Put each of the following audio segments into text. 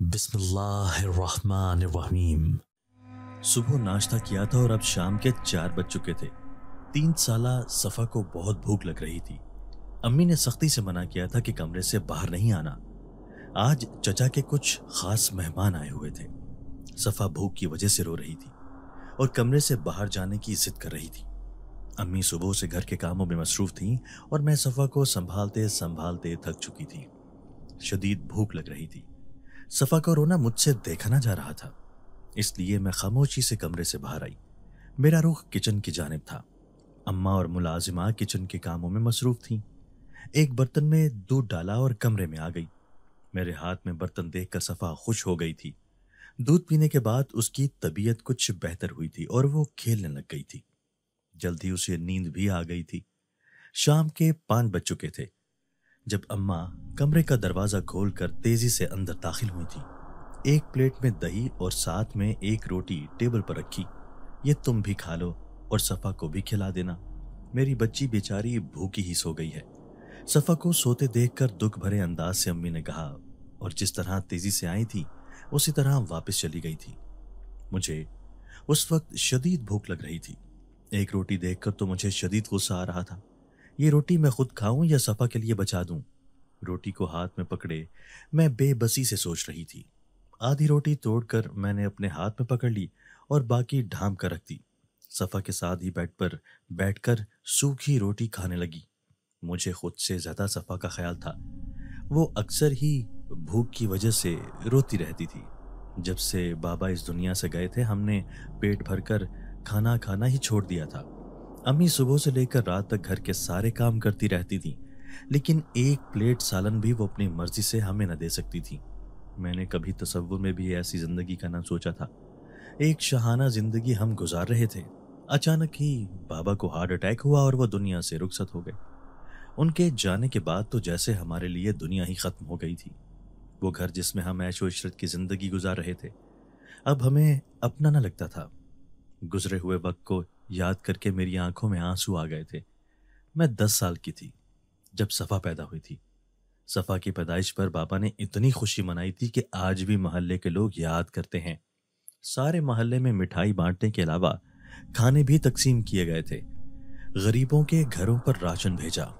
बिस्मिल्लाहिर्रहमानिर्रहीम। सुबह नाश्ता किया था और अब शाम के 4 बज चुके थे। 3 साला सफ़ा को बहुत भूख लग रही थी। अम्मी ने सख्ती से मना किया था कि कमरे से बाहर नहीं आना। आज चचा के कुछ खास मेहमान आए हुए थे। सफ़ा भूख की वजह से रो रही थी और कमरे से बाहर जाने की जिद कर रही थी। अम्मी सुबह से घर के कामों में मसरूफ थीं और मैं सफ़ा को संभालते संभालते थक चुकी थी। शदीद भूख लग रही थी। सफ़ा का रोना मुझसे देखा ना जा रहा था, इसलिए मैं खामोशी से कमरे से बाहर आई। मेरा रुख किचन की जानिब था। अम्मा और मुलाजिमा किचन के कामों में मसरूफ थीं। एक बर्तन में दूध डाला और कमरे में आ गई। मेरे हाथ में बर्तन देखकर सफ़ा खुश हो गई थी। दूध पीने के बाद उसकी तबीयत कुछ बेहतर हुई थी और वो खेलने लग गई थी। जल्दी उसे नींद भी आ गई थी। शाम के 5 बज चुके थे जब अम्मा कमरे का दरवाजा खोलकर तेजी से अंदर दाखिल हुई थी। एक प्लेट में दही और साथ में एक रोटी टेबल पर रखी। ये तुम भी खा लो और सफ़ा को भी खिला देना। मेरी बच्ची बेचारी भूखी ही सो गई है। सफ़ा को सोते देखकर दुख भरे अंदाज से अम्मी ने कहा और जिस तरह तेजी से आई थी उसी तरह वापस चली गई थी। मुझे उस वक्त शदीद भूख लग रही थी। एक रोटी देखकर तो मुझे शदीद गुस्सा आ रहा था। ये रोटी मैं खुद खाऊं या सफ़ा के लिए बचा दूं? रोटी को हाथ में पकड़े मैं बेबसी से सोच रही थी। आधी रोटी तोड़कर मैंने अपने हाथ में पकड़ ली और बाकी ढांप कर रख दी। सफ़ा के साथ ही बेड पर बैठकर सूखी रोटी खाने लगी। मुझे खुद से ज़्यादा सफ़ा का ख्याल था। वो अक्सर ही भूख की वजह से रोती रहती थी। जब से बाबा इस दुनिया से गए थे हमने पेट भरकर खाना खाना ही छोड़ दिया था। अम्मी सुबह से लेकर रात तक घर के सारे काम करती रहती थी, लेकिन एक प्लेट सालन भी वो अपनी मर्जी से हमें न दे सकती थी। मैंने कभी तसव्वुर में भी ऐसी जिंदगी का ना सोचा था। एक शहाना जिंदगी हम गुजार रहे थे। अचानक ही बाबा को हार्ट अटैक हुआ और वो दुनिया से रुखसत हो गए। उनके जाने के बाद तो जैसे हमारे लिए दुनिया ही खत्म हो गई थी। वो घर जिसमें हम ऐशो इशरत की जिंदगी गुजार रहे थे अब हमें अपना न लगता था। गुजरे हुए वक्त को याद करके मेरी आंखों में आंसू आ गए थे। मैं 10 साल की थी जब सफ़ा पैदा हुई थी। सफ़ा की पैदाइश पर बाबा ने इतनी खुशी मनाई थी कि आज भी मोहल्ले के लोग याद करते हैं। सारे मोहल्ले में मिठाई बांटने के अलावा खाने भी तकसीम किए गए थे। गरीबों के घरों पर राशन भेजा,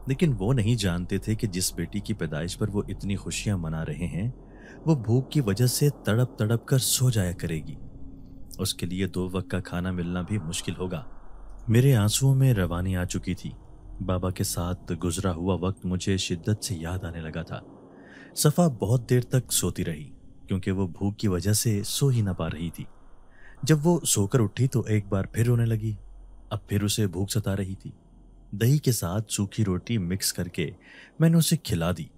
लेकिन वो नहीं जानते थे कि जिस बेटी की पैदाइश पर वो इतनी खुशियां मना रहे हैं वो भूख की वजह से तड़प तड़प कर सो जाया करेगी। उसके लिए 2 वक्त का खाना मिलना भी मुश्किल होगा। मेरे आंसुओं में रवानी आ चुकी थी। बाबा के साथ गुजरा हुआ वक्त मुझे शिद्दत से याद आने लगा था। सफ़ा बहुत देर तक सोती रही क्योंकि वो भूख की वजह से सो ही ना पा रही थी। जब वो सोकर उठी तो एक बार फिर रोने लगी। अब फिर उसे भूख सता रही थी। दही के साथ सूखी रोटी मिक्स करके मैंने उसे खिला दी।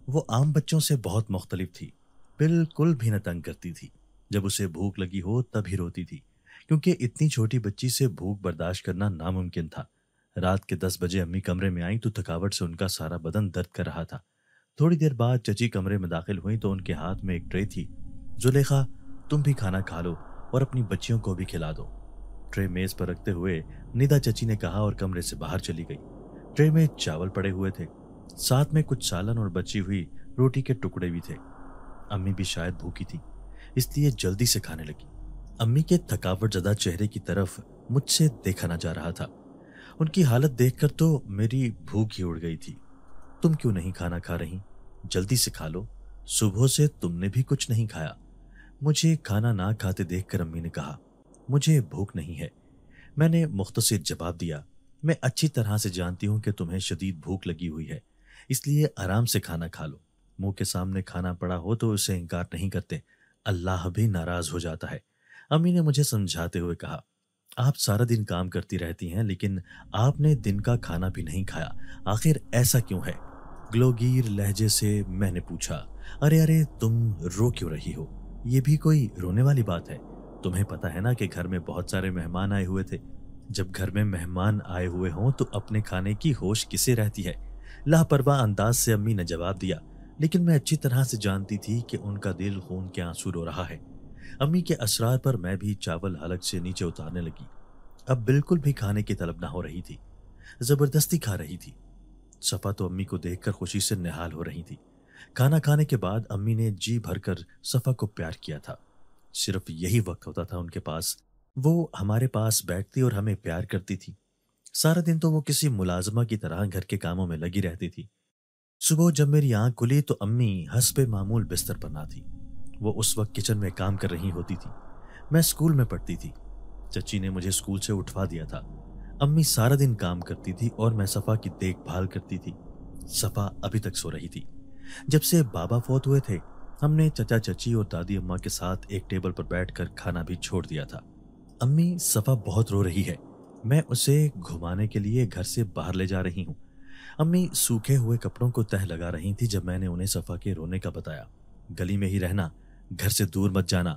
वो आम बच्चों से बहुत मुख्तलिफ थी, बिल्कुल भी न तंग करती थी। जब उसे भूख लगी हो तभी रोती थी, क्योंकि इतनी छोटी बच्ची से भूख बर्दाश्त करना नामुमकिन था। रात के 10 बजे अम्मी कमरे में आई तो थकावट से उनका सारा बदन दर्द कर रहा था। थोड़ी देर बाद चची कमरे में दाखिल हुई तो उनके हाथ में एक ट्रे थी। जुलेखा, तुम भी खाना खा लो और अपनी बच्चियों को भी खिला दो। ट्रे मेज पर रखते हुए निदा चची ने कहा और कमरे से बाहर चली गई। ट्रे में चावल पड़े हुए थे, साथ में कुछ सालन और बची हुई रोटी के टुकड़े भी थे। अम्मी भी शायद भूखी थी, इसलिए जल्दी से खाने लगी। अम्मी के थकावट ज़दा चेहरे की तरफ मुझसे देखा ना जा रहा था। उनकी हालत देखकर तो मेरी भूख ही उड़ गई थी। तुम क्यों नहीं खाना खा रही? जल्दी से खा लो, सुबह से तुमने भी कुछ नहीं खाया। मुझे खाना ना खाते देखकर अम्मी ने कहा, मुझे भूख नहीं है। मैंने मुख्तसर जवाब दिया, मैं अच्छी तरह से जानती हूँ कि तुम्हें शदीद भूख लगी हुई है, इसलिए आराम से खाना खा लो। मुंह के सामने खाना पड़ा हो तो उसे इनकार नहीं करते, अल्लाह भी नाराज हो जाता है। अम्मी ने मुझे समझाते हुए कहा, आप सारा दिन काम करती रहती हैं, लेकिन आपने दिन का खाना भी नहीं खाया, आखिर ऐसा क्यों है? ग्लोगीर लहजे से मैंने पूछा, अरे अरे तुम रो क्यों रही हो? ये भी कोई रोने वाली बात है? तुम्हें पता है ना कि घर में बहुत सारे मेहमान आए हुए थे। जब घर में मेहमान आए हुए हों तो अपने खाने की होश किसे रहती है? लापरवाह अंदाज से अम्मी ने जवाब दिया, लेकिन मैं अच्छी तरह से जानती थी कि उनका दिल खून के आंसू रो रहा है। अम्मी के असरार पर मैं भी चावल हलक से नीचे उतारने लगी। अब बिल्कुल भी खाने की तलब ना हो रही थी, जबरदस्ती खा रही थी। सफ़ा तो अम्मी को देखकर खुशी से निहाल हो रही थी। کھانا کھانے کے بعد امی نے جی بھر کر صفا کو پیار کیا تھا۔ صرف یہی وقت ہوتا تھا ان کے پاس، وہ ہمارے پاس بیٹھتی اور ہمیں پیار کرتی تھی۔ سارا دن تو وہ کسی ملازمہ کی طرح گھر کے کاموں میں لگی رہتی تھی۔ صبح جب میری آنکھ کھلی تو امی حسب معمول بستر پر نہ تھی۔ وہ اس وقت کچن میں کام کر رہی ہوتی تھی۔ میں اسکول میں پڑھتی تھی۔ چچی نے مجھے اسکول سے اٹھوا دیا تھا۔ امی سارا دن کام کرتی تھی اور میں صفا کی دیکھ بھال کرتی تھی۔ صفا ابھی تک سو رہی تھی۔ جب سے بابا فوت ہوئے تھے، ہم نے چچا چچی اور دادی اماں کے ساتھ ایک ٹیبل پر بیٹھ کر کھانا بھی چھوڑ دیا تھا۔ امی صفا بہت رو رہی ہے، میں اسے گھمانے کے لیے گھر سے باہر لے جا رہی ہوں۔ امی سوکھے ہوئے کپڑوں کو تہہ لگا رہی تھی جب میں نے انہیں صفا کے رونے کا بتایا۔ گلی میں ہی رہنا، گھر سے دور مت جانا۔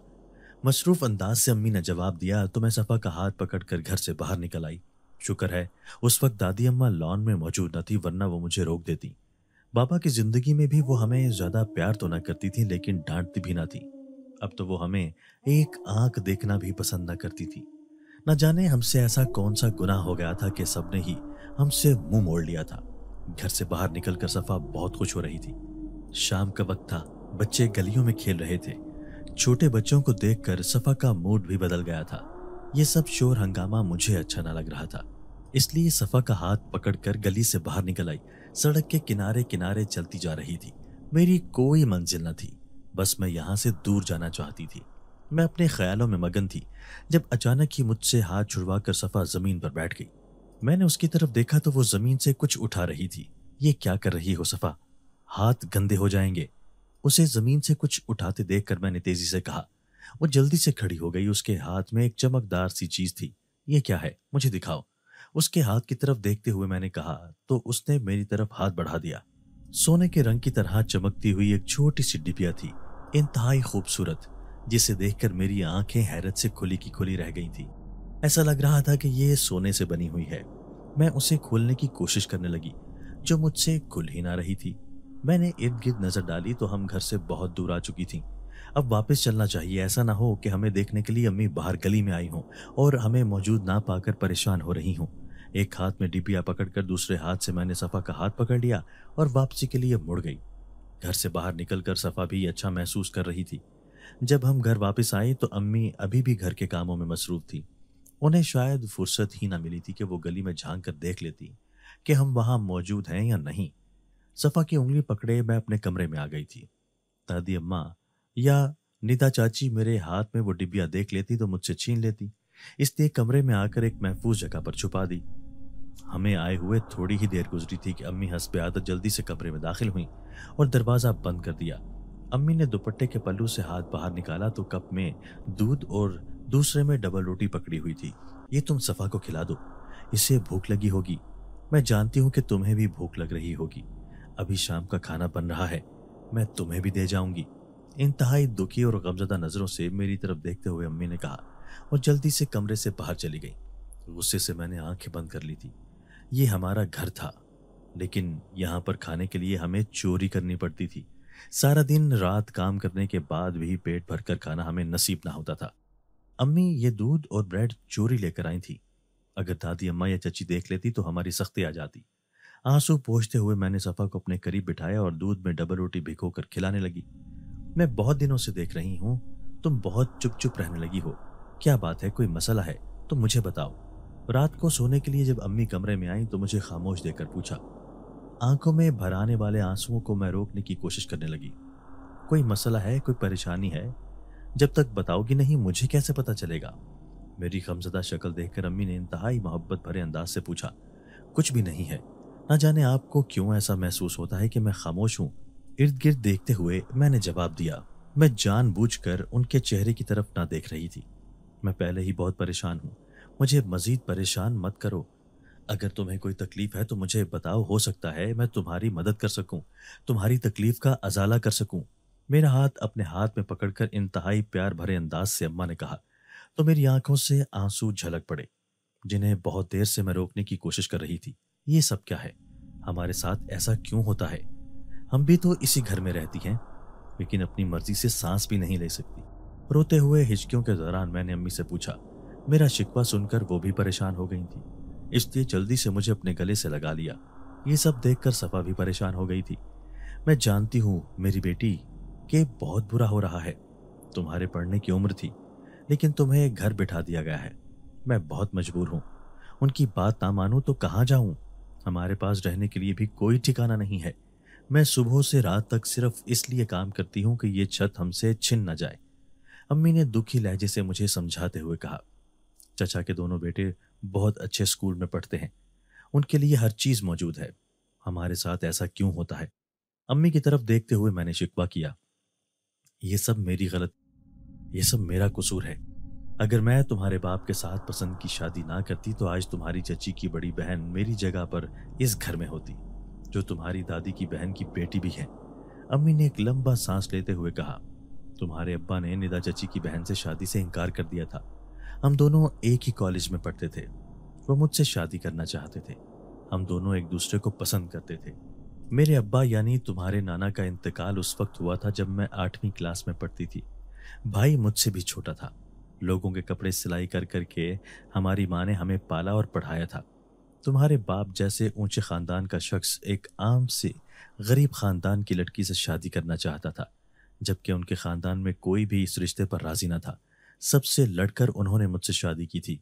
مصروف انداز سے امی نے جواب دیا تو میں صفا کا ہاتھ پکڑ کر گھر سے باہر نکل آئی۔ شکر ہے اس وقت دادی اماں لان میں موجود نہ تھی، ورنہ وہ مجھے روک دیتی۔ بابا کی زندگی میں بھی وہ ہمیں زیادہ پیار تو نہ کرتی تھی لیکن ڈانٹتی بھی نہ تھی۔ اب تو وہ ہمیں ایک آنکھ دیکھنا بھی پسند نہ کرتی تھی۔ نہ جانے ہم سے ایسا کون سا گناہ ہو گیا تھا کہ سب نے ہی ہم سے منہ موڑ لیا تھا۔ گھر سے باہر نکل کر صفا بہت خوش ہو رہی تھی۔ شام کا وقت تھا، بچے گلیوں میں کھیل رہے تھے۔ چھوٹے بچوں کو دیکھ کر صفا کا موڈ بھی بدل گیا تھا۔ یہ سب شور ہنگامہ مجھے اچھا نہ لگ رہا تھا، اس لیے صفا کا ہاتھ پکڑ کر گلی سے باہر نکل آئی۔ سڑک کے کنارے کنارے چلتی جا رہی تھی۔ میری کوئی منزل نہ تھی، بس میں یہاں سے دور جانا چاہتی تھی۔ میں اپنے خیالوں میں مگن تھی جب اچانک ہی مجھ سے ہاتھ چھڑوا کر صفا زمین پر بیٹھ گئی۔ میں نے اس کی طرف دیکھا تو وہ زمین سے کچھ اٹھا رہی تھی۔ یہ کیا کر رہی ہو صفا؟ ہاتھ گندے ہو جائیں گے۔ اسے زمین سے کچھ اٹھاتے دیکھ کر میں نے تیزی سے کہا۔ وہ جلدی سے کھڑی ہو گئی۔ اس کے ہاتھ میں ایک چمکدار سی چیز تھی۔ یہ کیا ہے؟ مجھے دکھاؤ۔ اس کے ہاتھ کی طرف دیکھتے ہوئے میں نے کہا تو اس نے میری طرف ہاتھ بڑھا دیا۔ سونے کے رنگ کی طرح چمکتی ہوئی ایک چھوٹی سی ڈبیا تھی، انتہائی خوبصورت، جسے دیکھ کر میری آنکھیں حیرت سے کھلی کی کھلی رہ گئی تھی۔ ایسا لگ رہا تھا کہ یہ سونے سے بنی ہوئی ہے۔ میں اسے کھولنے کی کوشش کرنے لگی جو مجھ سے کھل ہی نہ رہی تھی۔ میں نے ارد گرد نظر ڈالی تو ہم گھر سے بہت دور آ چکی تھیں۔ اب واپس چلنا چاہیے، ایسا نہ ہو کہ ہمیں دیکھنے کے لیے امی باہر گلی میں آئی ہوں اور ہمیں موجود نہ پا کر پریشان ہو رہی ہوں۔ ایک ہاتھ میں ڈبیا پکڑ کر دوسرے ہاتھ سے میں نے صفا کا ہاتھ پکڑ لیا اور واپسی کے لیے مڑ گئی۔ گھر سے باہر نکل کر صفا بھی اچھا محسوس کر رہی تھی۔ جب ہم گھر واپس آئے تو امی ابھی بھی گھر کے کاموں میں مصروف تھی۔ انہیں شاید فرصت ہی نہ ملی تھی کہ وہ گلی میں جھانک کر دیکھ لیتی کہ ہم وہاں موجود ہیں یا نہیں۔ صفا کی انگلی پکڑے میں اپنے کمرے میں آ گئی تھی۔ دادی اماں یا نیتا چاچی میرے ہاتھ میں وہ ڈبیا دیکھ لیتی تو مجھ سے چھین لیتی، اس لیے کمرے میں آ کر ایک محفوظ جگہ پر چھپا دی۔ ہمیں آئے ہوئے تھوڑی ہی دیر گزری تھی کہ امی حسب عادت جلدی سے کمرے میں داخل ہوئیں اور دروازہ بند کر دیا۔ امی نے دوپٹے کے پلو سے ہاتھ باہر نکالا تو کپ میں دودھ اور دوسرے میں ڈبل روٹی پکڑی ہوئی تھی۔ یہ تم صفا کو کھلا دو، اسے بھوک لگی ہوگی۔ میں جانتی ہوں کہ تمہیں بھی بھوک لگ رہی ہوگی۔ ابھی شام کا کھانا بن رہا ہے، میں تمہیں بھی دے جاؤں گی۔ انتہائی دکھی اور غمزدہ نظروں سے میری طرف دیکھتے ہوئے امی نے کہا اور جلدی سے کمرے سے باہر چلی گئی۔ غصے سے میں نے آنکھیں بند کر لی تھی۔ یہ ہمارا گھر تھا، لیکن یہاں پر کھانے کے لیے ہمیں چوری کرنی پڑتی تھی۔ سارا دن رات کام کرنے کے بعد بھی پیٹ بھر کر کھانا ہمیں نصیب نہ ہوتا تھا۔ امی یہ دودھ اور بریڈ چوری لے کر آئی تھی۔ اگر دادی اماں یا چچی دیکھ لیتی تو ہماری سختی آ جاتی۔ آنسو پوچھتے ہوئے میں نے صفا کو اپنے قریب بٹھایا اور دودھ میں ڈبل روٹی بھگو کر کھلانے لگی۔ میں بہت دنوں سے دیکھ رہی ہوں تم بہت چپ چپ رہنے لگی ہو، کیا بات ہے؟ کوئی مسئلہ ہے تو مجھے بتاؤ۔ رات کو سونے کے لیے جب امی کمرے میں آئیں تو مجھے خاموش دیکھ کر پوچھا۔ آنکھوں میں بھر آنے والے آنسوؤں کو میں روکنے کی کوشش کرنے لگی۔ کوئی مسئلہ ہے، کوئی پریشانی ہے؟ جب تک بتاؤ گی نہیں مجھے کیسے پتا چلے گا؟ میری غمزدہ شکل دیکھ کر امی نے انتہائی محبت بھرے انداز سے پوچھا۔ کچھ بھی نہیں ہے، نہ جانے آپ کو کیوں ایسا محسوس ہوتا ہے کہ میں خاموش ہوں۔ ارد گرد دیکھتے ہوئے میں نے جواب دیا۔ میں جان بوجھ کر ان کے چہرے کی طرف نہ دیکھ رہی تھی۔ میں پہلے ہی بہت پریشان ہوں، مجھے مزید پریشان مت کرو۔ اگر تمہیں کوئی تکلیف ہے تو مجھے بتاؤ، ہو سکتا ہے میں تمہاری مدد کر سکوں، تمہاری تکلیف کا ازالہ کر سکوں۔ میرا ہاتھ اپنے ہاتھ میں پکڑ کر انتہائی پیار بھرے انداز سے اماں نے کہا تو میری آنکھوں سے آنسو جھلک پڑے جنہیں بہت دیر سے میں روکنے کی کوشش کر رہی تھی۔ یہ سب کیا ہے؟ ہمارے ساتھ ایسا کیوں ہوتا ہے؟ ہم بھی تو اسی گھر میں رہتی ہیں، لیکن اپنی مرضی سے سانس بھی نہیں لے سکتی۔ روتے ہوئے ہچکیوں کے دوران میں نے امی سے پوچھا۔ میرا شکوہ سن کر وہ بھی پریشان ہو گئی تھی، اس لیے جلدی سے مجھے اپنے گلے سے لگا لیا۔ یہ سب دیکھ کر صفا بھی پریشان ہو گئی تھی۔ मैं जानती हूँ मेरी बेटी कि बहुत बुरा हो रहा है। तुम्हारे पढ़ने की उम्र थी, लेकिन तुम्हें घर बिठा दिया गया है। मैं बहुत मजबूर हूँ। उनकी बात ना मानूं तो कहाँ जाऊं? हमारे पास रहने के लिए भी कोई ठिकाना नहीं है। मैं सुबह से रात तक सिर्फ इसलिए काम करती हूँ कि ये छत हमसे छिन न जाए। अम्मी ने दुखी लहजे से मुझे समझाते हुए कहा, चचा के दोनों बेटे बहुत अच्छे स्कूल में पढ़ते हैं, उनके लिए हर चीज मौजूद है। हमारे साथ ऐसा क्यों होता है? अम्मी की तरफ देखते हुए मैंने शिकवा किया, ये सब मेरी गलत, ये सब मेरा कसूर है। अगर मैं तुम्हारे बाप के साथ पसंद की शादी ना करती तो आज तुम्हारी चची की बड़ी बहन मेरी जगह पर इस घर में होती, जो तुम्हारी दादी की बहन की बेटी भी है। अम्मी ने एक लंबा सांस लेते हुए कहा, तुम्हारे अब्बा ने निदा चची की बहन से शादी से इनकार कर दिया था। हम दोनों एक ही कॉलेज में पढ़ते थे। वो मुझसे शादी करना चाहते थे। हम दोनों एक दूसरे को पसंद करते थे। मेरे अब्बा यानी तुम्हारे नाना का इंतकाल उस वक्त हुआ था जब मैं 8वीं क्लास में पढ़ती थी। भाई मुझसे भी छोटा था। लोगों के कपड़े सिलाई कर करके हमारी माँ ने हमें पाला और पढ़ाया था। तुम्हारे बाप जैसे ऊंचे खानदान का शख्स एक आम से गरीब खानदान की लड़की से शादी करना चाहता था, जबकि उनके खानदान में कोई भी इस रिश्ते पर राजी न था। सबसे लड़कर उन्होंने मुझसे शादी की थी।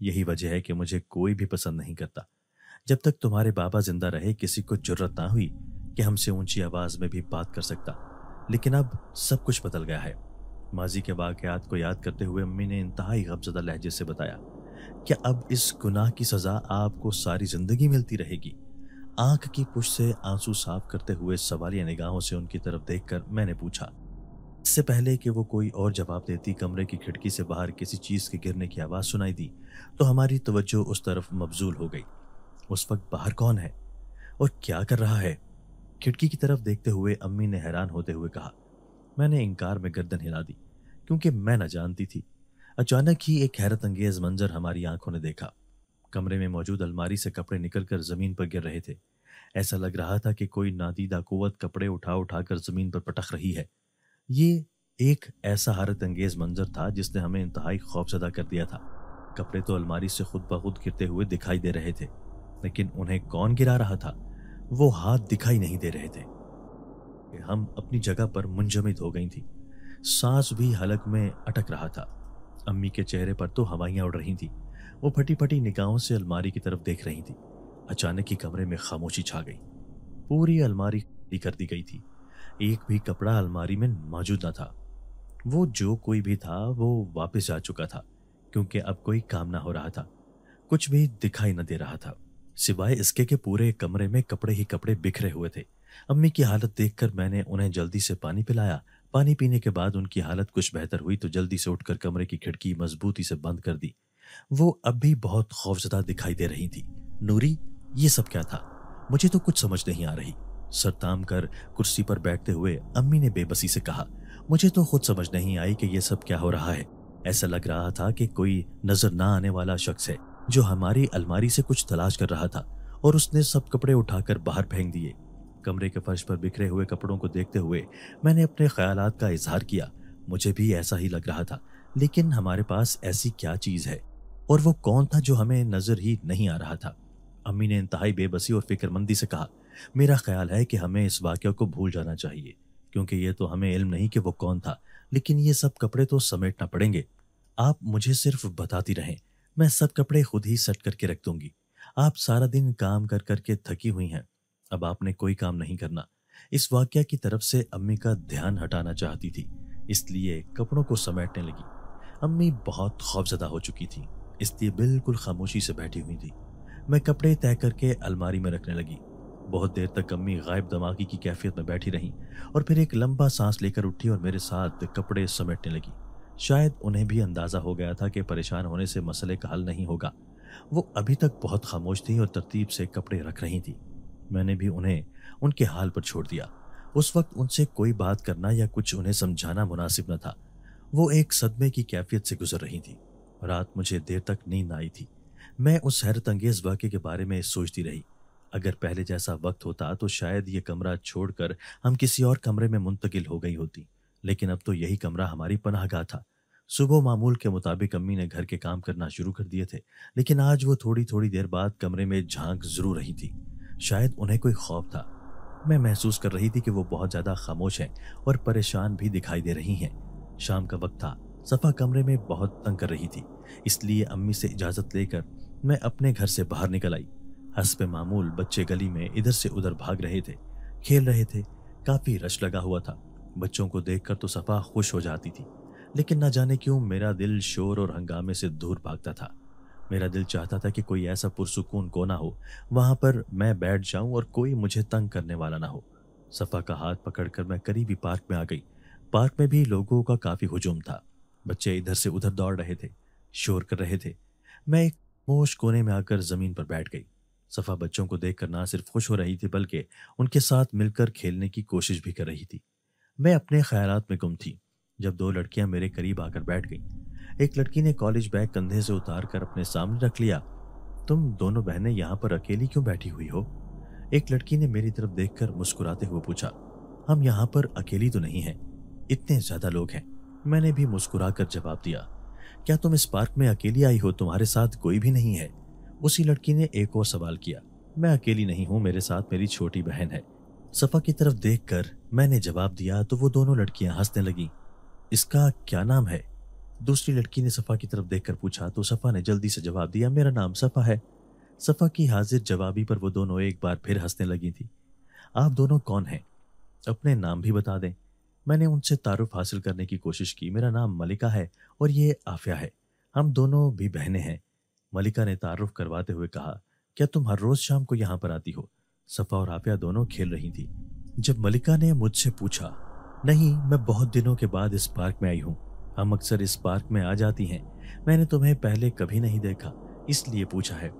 यही वजह है कि मुझे कोई भी पसंद नहीं करता। जब तक तुम्हारे बाबा जिंदा रहे किसी को जुर्रत ना हुई कि हमसे ऊंची आवाज में भी बात कर सकता। लेकिन अब सब कुछ बदल गया है। माजी के वाकयात को याद करते हुए अम्मी ने इंतहाई गमज़दा लहजे से बताया, क्या अब इस गुनाह की सजा आपको सारी जिंदगी मिलती रहेगी? आंख की पुश से आंसू साफ करते हुए सवालिया निगाहों से उनकी तरफ देखकर मैंने पूछा। इससे पहले कि वो कोई और जवाब देती, कमरे की खिड़की से बाहर किसी चीज के गिरने की आवाज सुनाई दी तो हमारी तवज्जो उस तरफ मबजूल हो गई। उस वक्त बाहर कौन है और क्या कर रहा है? खिड़की की तरफ देखते हुए अम्मी ने हैरान होते हुए कहा। मैंने इनकार में गर्दन हिला दी, क्योंकि मैं न जानती थी। अचानक ही एक हैरत अंगेज मंजर हमारी आंखों ने देखा। कमरे में मौजूद अलमारी से कपड़े निकलकर जमीन पर गिर रहे थे। ऐसा लग रहा था कि कोई नादीदा कुव्वत कपड़े उठा उठाकर जमीन पर पटक रही है। ये एक ऐसा हैरत अंगेज मंजर था जिसने हमें इंतहाई खौफजदा कर दिया था। कपड़े तो अलमारी से खुद ब खुद गिरते हुए दिखाई दे रहे थे, लेकिन उन्हें कौन गिरा रहा था वो हाथ दिखाई नहीं दे रहे थे। हम अपनी जगह पर मुंजमद हो गई थी। सांस भी हलक में अटक रहा था। अम्मी के चेहरे पर तो हवाइयां उड़ रही थी। वो फटी फटी निगाहों से अलमारी की तरफ देख रही थी। अचानक ही कमरे में खामोशी छा गई। पूरी अलमारी खाली कर दी गई थी। एक भी कपड़ा अलमारी में मौजूद न था। वो जो कोई भी था वो वापस जा चुका था, क्योंकि अब कोई काम ना हो रहा था। कुछ भी दिखाई न दे रहा था, सिवाय इसके कि पूरे कमरे में कपड़े ही कपड़े बिखरे हुए थे। अम्मी की हालत देखकर मैंने उन्हें जल्दी से पानी पिलाया। पानी पीने के बाद उनकी हालत कुछ बेहतर हुई तो जल्दी से उठकर कमरे की खिड़की मजबूती से बंद कर दी। वो अब भी बहुत खौफजदा दिखाई दे रही थी। नूरी, ये सब क्या था? मुझे तो कुछ समझ नहीं आ रही। सर ताम कर कुर्सी पर बैठते हुए अम्मी ने बेबसी से कहा, मुझे तो खुद समझ नहीं आई कि ये सब क्या हो रहा है। ऐसा लग रहा था कि कोई नजर ना आने वाला शख्स है जो हमारी अलमारी से कुछ तलाश कर रहा था और उसने सब कपड़े उठाकर बाहर फेंक दिए। कमरे के फर्श पर बिखरे हुए कपड़ों को देखते हुए मैंने अपने ख्यालात का इजहार किया। मुझे भी ऐसा ही लग रहा था, लेकिन हमारे पास ऐसी क्या चीज है और वो कौन था जो हमें नजर ही नहीं आ रहा था? अम्मी ने इंतहाई बेबसी और फिक्रमंदी से कहा, मेरा ख्याल है कि हमें इस वाकये को भूल जाना चाहिए, क्योंकि ये तो हमें इल्म नहीं कि वो कौन था, लेकिन ये सब कपड़े तो समेटना पड़ेंगे। आप मुझे सिर्फ बताती रहें, मैं सब कपड़े खुद ही सट करके रख दूंगी। आप सारा दिन काम कर करके थकी हुई हैं, अब आपने कोई काम नहीं करना। इस वाकया की तरफ से अम्मी का ध्यान हटाना चाहती थी, इसलिए कपड़ों को समेटने लगी। अम्मी बहुत खौफजदा हो चुकी थी, इसलिए बिल्कुल खामोशी से बैठी हुई थी। मैं कपड़े तय करके अलमारी में रखने लगी। बहुत देर तक अम्मी गायब दिमागी की कैफियत में बैठी रहीं और फिर एक लंबा सांस लेकर उठी और मेरे साथ कपड़े समेटने लगी। शायद उन्हें भी अंदाजा हो गया था कि परेशान होने से मसले का हल नहीं होगा। वो अभी तक बहुत खामोश थी और तरतीब से कपड़े रख रही थी। मैंने भी उन्हें उनके हाल पर छोड़ दिया। उस वक्त उनसे कोई बात करना या कुछ उन्हें समझाना मुनासिब न था। वो एक सदमे की कैफियत से गुजर रही थी। रात मुझे देर तक नींद आई थी। मैं उस हैरत अंगेज वाक़े के बारे में सोचती रही। अगर पहले जैसा वक्त होता तो शायद ये कमरा छोड़कर हम किसी और कमरे में मुंतकिल हो गई होती, लेकिन अब तो यही कमरा हमारी पनाहगाह था। सुबह मामूल के मुताबिक अम्मी ने घर के काम करना शुरू कर दिए थे, लेकिन आज वो थोड़ी थोड़ी देर बाद कमरे में झांक जरूर रही थी। शायद उन्हें कोई खौफ था। मैं महसूस कर रही थी कि वो बहुत ज़्यादा खामोश हैं और परेशान भी दिखाई दे रही हैं। शाम का वक्त था। सफ़ा कमरे में बहुत तंग कर रही थी, इसलिए अम्मी से इजाज़त लेकर मैं अपने घर से बाहर निकल आई। हस्बे मामूल बच्चे गली में इधर से उधर भाग रहे थे, खेल रहे थे। काफ़ी रश लगा हुआ था। बच्चों को देखकर तो सफ़ा खुश हो जाती थी, लेकिन न जाने क्यों मेरा दिल शोर और हंगामे से दूर भागता था। मेरा दिल चाहता था कि कोई ऐसा पुरसुकून कोना हो, वहां पर मैं बैठ जाऊं और कोई मुझे तंग करने वाला ना हो। सफ़ा का हाथ पकड़कर मैं करीबी पार्क में आ गई। पार्क में भी लोगों का काफ़ी हुजूम था। बच्चे इधर से उधर दौड़ रहे थे, शोर कर रहे थे। मैं एक खामोश कोने में आकर ज़मीन पर बैठ गई। सफ़ा बच्चों को देखकर ना सिर्फ खुश हो रही थी, बल्कि उनके साथ मिलकर खेलने की कोशिश भी कर रही थी। मैं अपने ख्यालात में गुम थी जब दो लड़कियां मेरे करीब आकर बैठ गईं। एक लड़की ने कॉलेज बैग कंधे से उतार कर अपने सामने रख लिया। तुम दोनों बहनें यहाँ पर अकेली क्यों बैठी हुई हो? एक लड़की ने मेरी तरफ देखकर मुस्कुराते हुए पूछा। हम यहाँ पर अकेली तो नहीं हैं, इतने ज्यादा लोग हैं। मैंने भी मुस्कुराकर जवाब दिया। क्या तुम इस पार्क में अकेली आई हो? तुम्हारे साथ कोई भी नहीं है? उसी लड़की ने एक और सवाल किया। मैं अकेली नहीं हूँ, मेरे साथ मेरी छोटी बहन है। सफ़ा की तरफ देखकर मैंने जवाब दिया तो वो दोनों लड़कियां हंसने लगीं। इसका क्या नाम है? दूसरी लड़की ने सफ़ा की तरफ देखकर पूछा तो सफ़ा ने जल्दी से जवाब दिया, मेरा नाम सफ़ा है। सफ़ा की हाजिर जवाबी पर वो दोनों एक बार फिर हंसने लगी थी। आप दोनों कौन हैं? अपने नाम भी बता दें। मैंने उनसे तारुफ हासिल करने की कोशिश की। मेरा नाम मलिका है और ये आफिया है। हम दोनों भी बहनें हैं। मलिका ने तारुफ करवाते हुए कहा। क्या तुम हर रोज शाम को यहाँ पर आती हो? सफ़ा और आफिया दोनों खेल रही थी। जब मलिका ने मुझसे पूछा, नहीं, मैं बहुत दिनों के बाद इस पार्क में आई हूँ। हम अक्सर इस पार्क में आ जाती हैं। मैंने तुम्हें पहले कभी नहीं देखा, इसलिए पूछा है।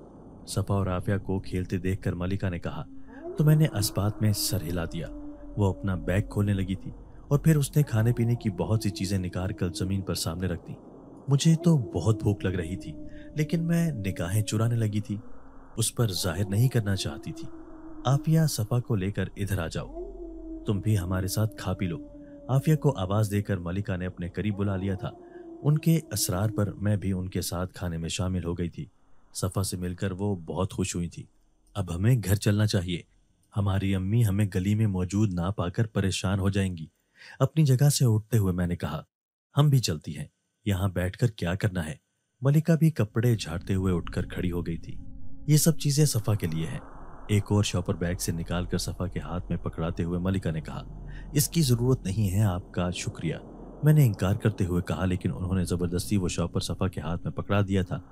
सफ़ा और आफिया को खेलते देखकर मलिका ने कहा तो मैंने अस्बात में सर हिला दिया। वो अपना बैग खोलने लगी थी और फिर उसने खाने पीने की बहुत सी चीजें निकाल कर जमीन पर सामने रख दी। मुझे तो बहुत भूख लग रही थी, लेकिन मैं निगाहें चुराने लगी थी, उस पर जाहिर नहीं करना चाहती थी। आफिया, सफ़ा को लेकर इधर आ जाओ, तुम भी हमारे साथ खा पी लो। आफिया को आवाज देकर मलिका ने अपने करीब बुला लिया था। उनके असरार पर मैं भी उनके साथ खाने में शामिल हो गई थी। सफ़ा से मिलकर वो बहुत खुश हुई थी। अब हमें घर चलना चाहिए, हमारी अम्मी हमें गली में मौजूद ना पाकर परेशान हो जाएंगी। अपनी जगह से उठते हुए मैंने कहा, हम भी चलती हैं, यहाँ बैठकर क्या करना है। मलिका भी कपड़े झाड़ते हुए उठकर खड़ी हो गई थी। ये सब चीजें सफ़ा के लिए हैं। एक और शॉपर बैग से निकालकर सफ़ा के हाथ में पकड़ाते हुए मलिका ने कहा, इसकी जरूरत नहीं है, आपका शुक्रिया। मैंने इनकार करते हुए कहा, लेकिन उन्होंने जबरदस्ती वो शॉपर सफ़ा के हाथ में पकड़ा दिया था।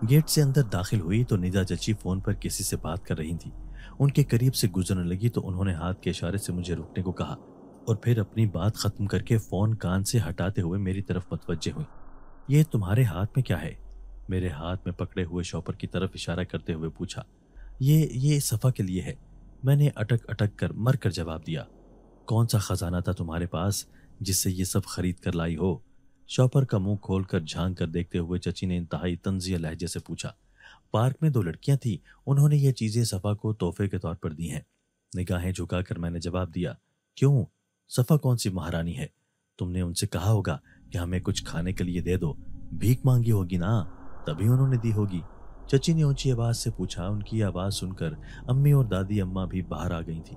गेट से अंदर दाखिल हुई तो निदा चची फोन पर किसी से बात कर रही थी। उनके करीब से गुजरने लगी तो उन्होंने हाथ के इशारे से मुझे रुकने को कहा और फिर अपनी बात खत्म करके फोन कान से हटाते हुए मेरी तरफ मुतवज्जे हुई। ये तुम्हारे हाथ में क्या है? मेरे हाथ में पकड़े हुए शॉपर की तरफ इशारा करते हुए पूछा। ये सफ़ा के लिए है, मैंने अटक अटक कर मर कर जवाब दिया। कौन सा खजाना था तुम्हारे पास जिससे ये सब खरीद कर लाई हो? शॉपर का मुंह खोलकर झांक कर देखते हुए चची ने इंतहाई तंजिया लहजे से पूछा। पार्क में दो लड़कियां थी, उन्होंने ये चीजें सफ़ा को तोहफे के तौर पर दी हैं। निगाहें झुकाकर मैंने जवाब दिया। क्यों? सफ़ा कौन सी महारानी है? तुमने उनसे कहा होगा कि हमें कुछ खाने के लिए दे दो, भीख मांगी होगी ना, तभी उन्होंने दी होगी। चची ने ऊंची आवाज से पूछा। उनकी आवाज सुनकर अम्मी और दादी अम्मा भी बाहर आ गई थी।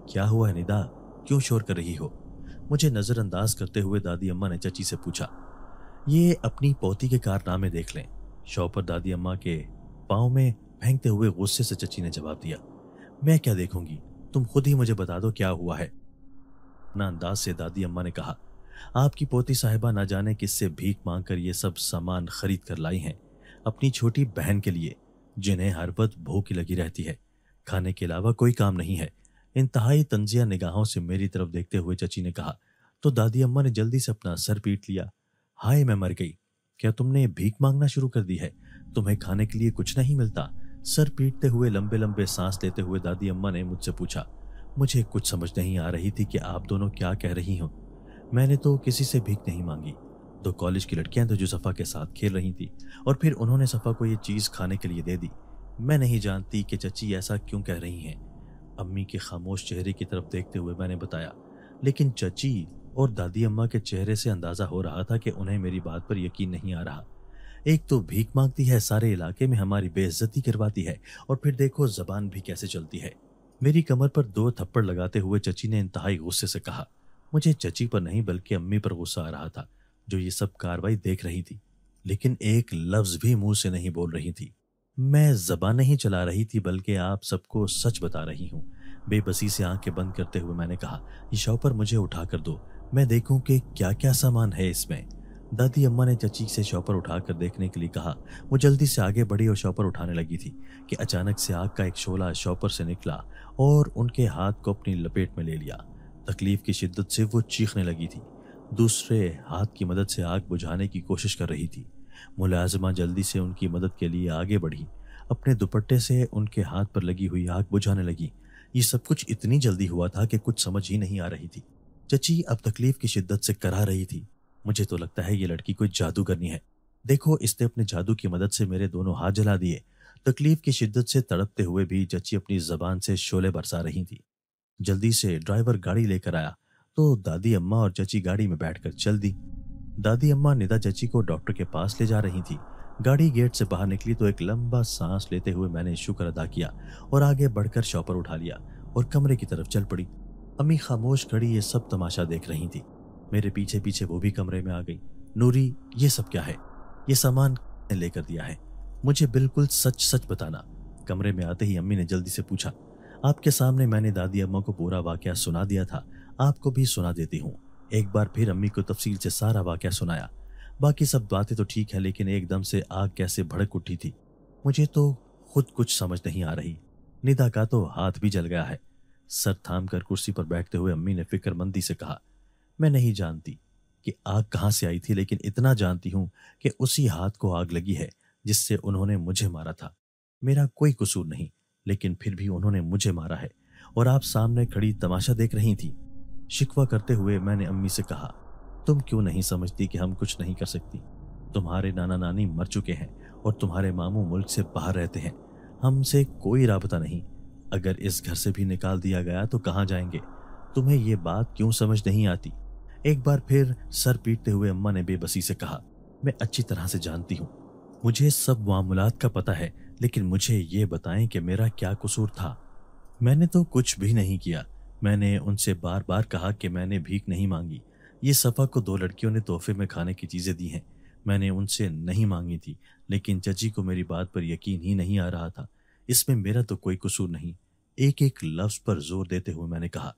क्या हुआ है निदा, क्यों शोर कर रही हो? मुझे नजरअंदाज करते हुए दादी अम्मा ने चची से पूछा। ये अपनी पोती के कारनामे देख लें। शॉपर दादी अम्मा के पाँव में फेंकते हुए गुस्से से चची ने जवाब दिया। मैं क्या देखूंगी, तुम खुद ही मुझे बता दो क्या हुआ है। अपना अंदाज से दादी अम्मा ने कहा, आपकी पोती साहिबा ना जाने किससे भीख मांगकर ये सब सामान खरीद कर लाई हैं, अपनी छोटी बहन के लिए, जिन्हें हर वक्त भूख लगी रहती है, खाने के अलावा कोई काम नहीं है। इंतहाई तंजिया निगाहों से मेरी तरफ देखते हुए चची ने कहा तो दादी अम्मा ने जल्दी से अपना सर पीट लिया। हाय, मैं मर गई, क्या तुमने भीख मांगना शुरू कर दी है? तुम्हें खाने के लिए कुछ नहीं मिलता? सर पीटते हुए लंबे लंबे सांस लेते हुए दादी अम्मा ने मुझसे पूछा। मुझे कुछ समझ नहीं आ रही थी कि आप दोनों क्या कह रही हो। मैंने तो किसी से भीख नहीं मांगी। दो कॉलेज की लड़कियां तो जो सफ़ा के साथ खेल रही थी और फिर उन्होंने सफ़ा को ये चीज़ खाने के लिए दे दी। मैं नहीं जानती कि चची ऐसा क्यों कह रही हैं। अम्मी के खामोश चेहरे की तरफ देखते हुए मैंने बताया, लेकिन चची और दादी अम्मा के चेहरे से अंदाजा हो रहा था कि उन्हें मेरी बात पर यकीन नहीं आ रहा। एक तो भीख मांगती है, सारे इलाके में हमारी बेइज्जती करवाती है, और फिर देखो जबान भी कैसे चलती है। मेरी कमर पर 2 थप्पड़ लगाते हुए चची ने इंतहाई गुस्से से कहा। मुझे चची पर नहीं बल्कि अम्मी पर गुस्सा आ रहा था, जो ये सब कार्रवाई देख रही थी, लेकिन एक लफ्ज भी मुंह से नहीं बोल रही थी। मैं जबान नहीं चला रही थी बल्कि आप सबको सच बता रही हूँ। बेबसी से आंखें बंद करते हुए मैंने कहा, ये शॉपर मुझे उठा कर दो, मैं देखूं कि क्या क्या सामान है इसमें। दादी अम्मा ने चची से शॉपर उठाकर देखने के लिए कहा। वो जल्दी से आगे बढ़ी और शॉपर उठाने लगी थी कि अचानक से आग का एक शोला शॉपर से निकला और उनके हाथ को अपनी लपेट में ले लिया। तकलीफ की शिद्दत से वो चीखने लगी थी। दूसरे हाथ की मदद से आग बुझाने की कोशिश कर रही थी। मुलाजिमा जल्दी से उनकी मदद के लिए आगे बढ़ी, अपने दुपट्टे से उनके हाथ पर लगी हुई आग बुझाने लगी। ये सब कुछ इतनी जल्दी हुआ था कि कुछ समझ ही नहीं आ रही थी। चची अब तकलीफ की शिद्दत से करा रही थी। मुझे तो लगता है ये लड़की कोई जादूगरनी है। देखो, इसने अपने जादू की मदद से मेरे दोनों हाथ जला दिए। तकलीफ की शिद्दत से तड़पते हुए भी चची अपनी जबान से शोले बरसा रही थी। जल्दी से ड्राइवर गाड़ी लेकर आया तो दादी अम्मा और चची गाड़ी में बैठकर चल दी। दादी अम्मा निदा चची को डॉक्टर के पास ले जा रही थी। गाड़ी गेट से बाहर निकली तो एक लंबा सांस लेते हुए मैंने शुक्र अदा किया और आगे बढ़कर शॉपर उठा लिया और कमरे की तरफ चल पड़ी। अम्मी खामोश खड़ी ये सब तमाशा देख रही थी। मेरे पीछे पीछे वो भी कमरे में आ गई। नूरी, ये सब क्या है? ये सामान किसने लेकर दिया है? मुझे बिल्कुल सच सच बताना। कमरे में आते ही अम्मी ने जल्दी से पूछा। आपके सामने मैंने दादी अम्मा को पूरा वाकया सुना दिया था, आपको भी सुना देती हूँ। एक बार फिर अम्मी को तफसील से सारा वाकया सुनाया। बाकी सब बातें तो ठीक है, लेकिन एकदम से आग कैसे भड़क उठी थी, मुझे तो खुद कुछ समझ नहीं आ रही। निदा का तो हाथ भी जल गया है। सर थाम कर कुर्सी पर बैठते हुए अम्मी ने फिक्रमंदी से कहा, मैं नहीं जानती कि आग कहाँ से आई थी, लेकिन इतना जानती हूँ कि उसी हाथ को आग लगी है जिससे उन्होंने मुझे मारा था। मेरा कोई कसूर नहीं, लेकिन फिर भी उन्होंने मुझे मारा है और आप सामने खड़ी तमाशा देख रही थी। शिकवा करते हुए मैंने अम्मी से कहा, तुम क्यों नहीं समझती कि हम कुछ नहीं कर सकती? तुम्हारे नाना नानी मर चुके हैं और तुम्हारे मामू मुल्क से बाहर रहते हैं। हमसे कोई राबता नहीं। अगर इस घर से भी निकाल दिया गया तो कहाँ जाएंगे? तुम्हें ये बात क्यों समझ नहीं आती? एक बार फिर सर पीटते हुए अम्मा ने बेबसी से कहा, मैं अच्छी तरह से जानती हूँ, मुझे सब मामूलात का पता है, लेकिन मुझे ये बताएं कि मेरा क्या कसूर था। मैंने तो कुछ भी नहीं किया। मैंने उनसे बार बार कहा कि मैंने भीख नहीं मांगी। ये सफ़ा को 2 लड़कियों ने तोहफे में खाने की चीज़ें दी हैं। मैंने उनसे नहीं मांगी थी, लेकिन चची को मेरी बात पर यकीन ही नहीं आ रहा था। इसमें मेरा तो कोई कसूर नहीं। एक एक लफ्ज़ पर जोर देते हुए मैंने कहा,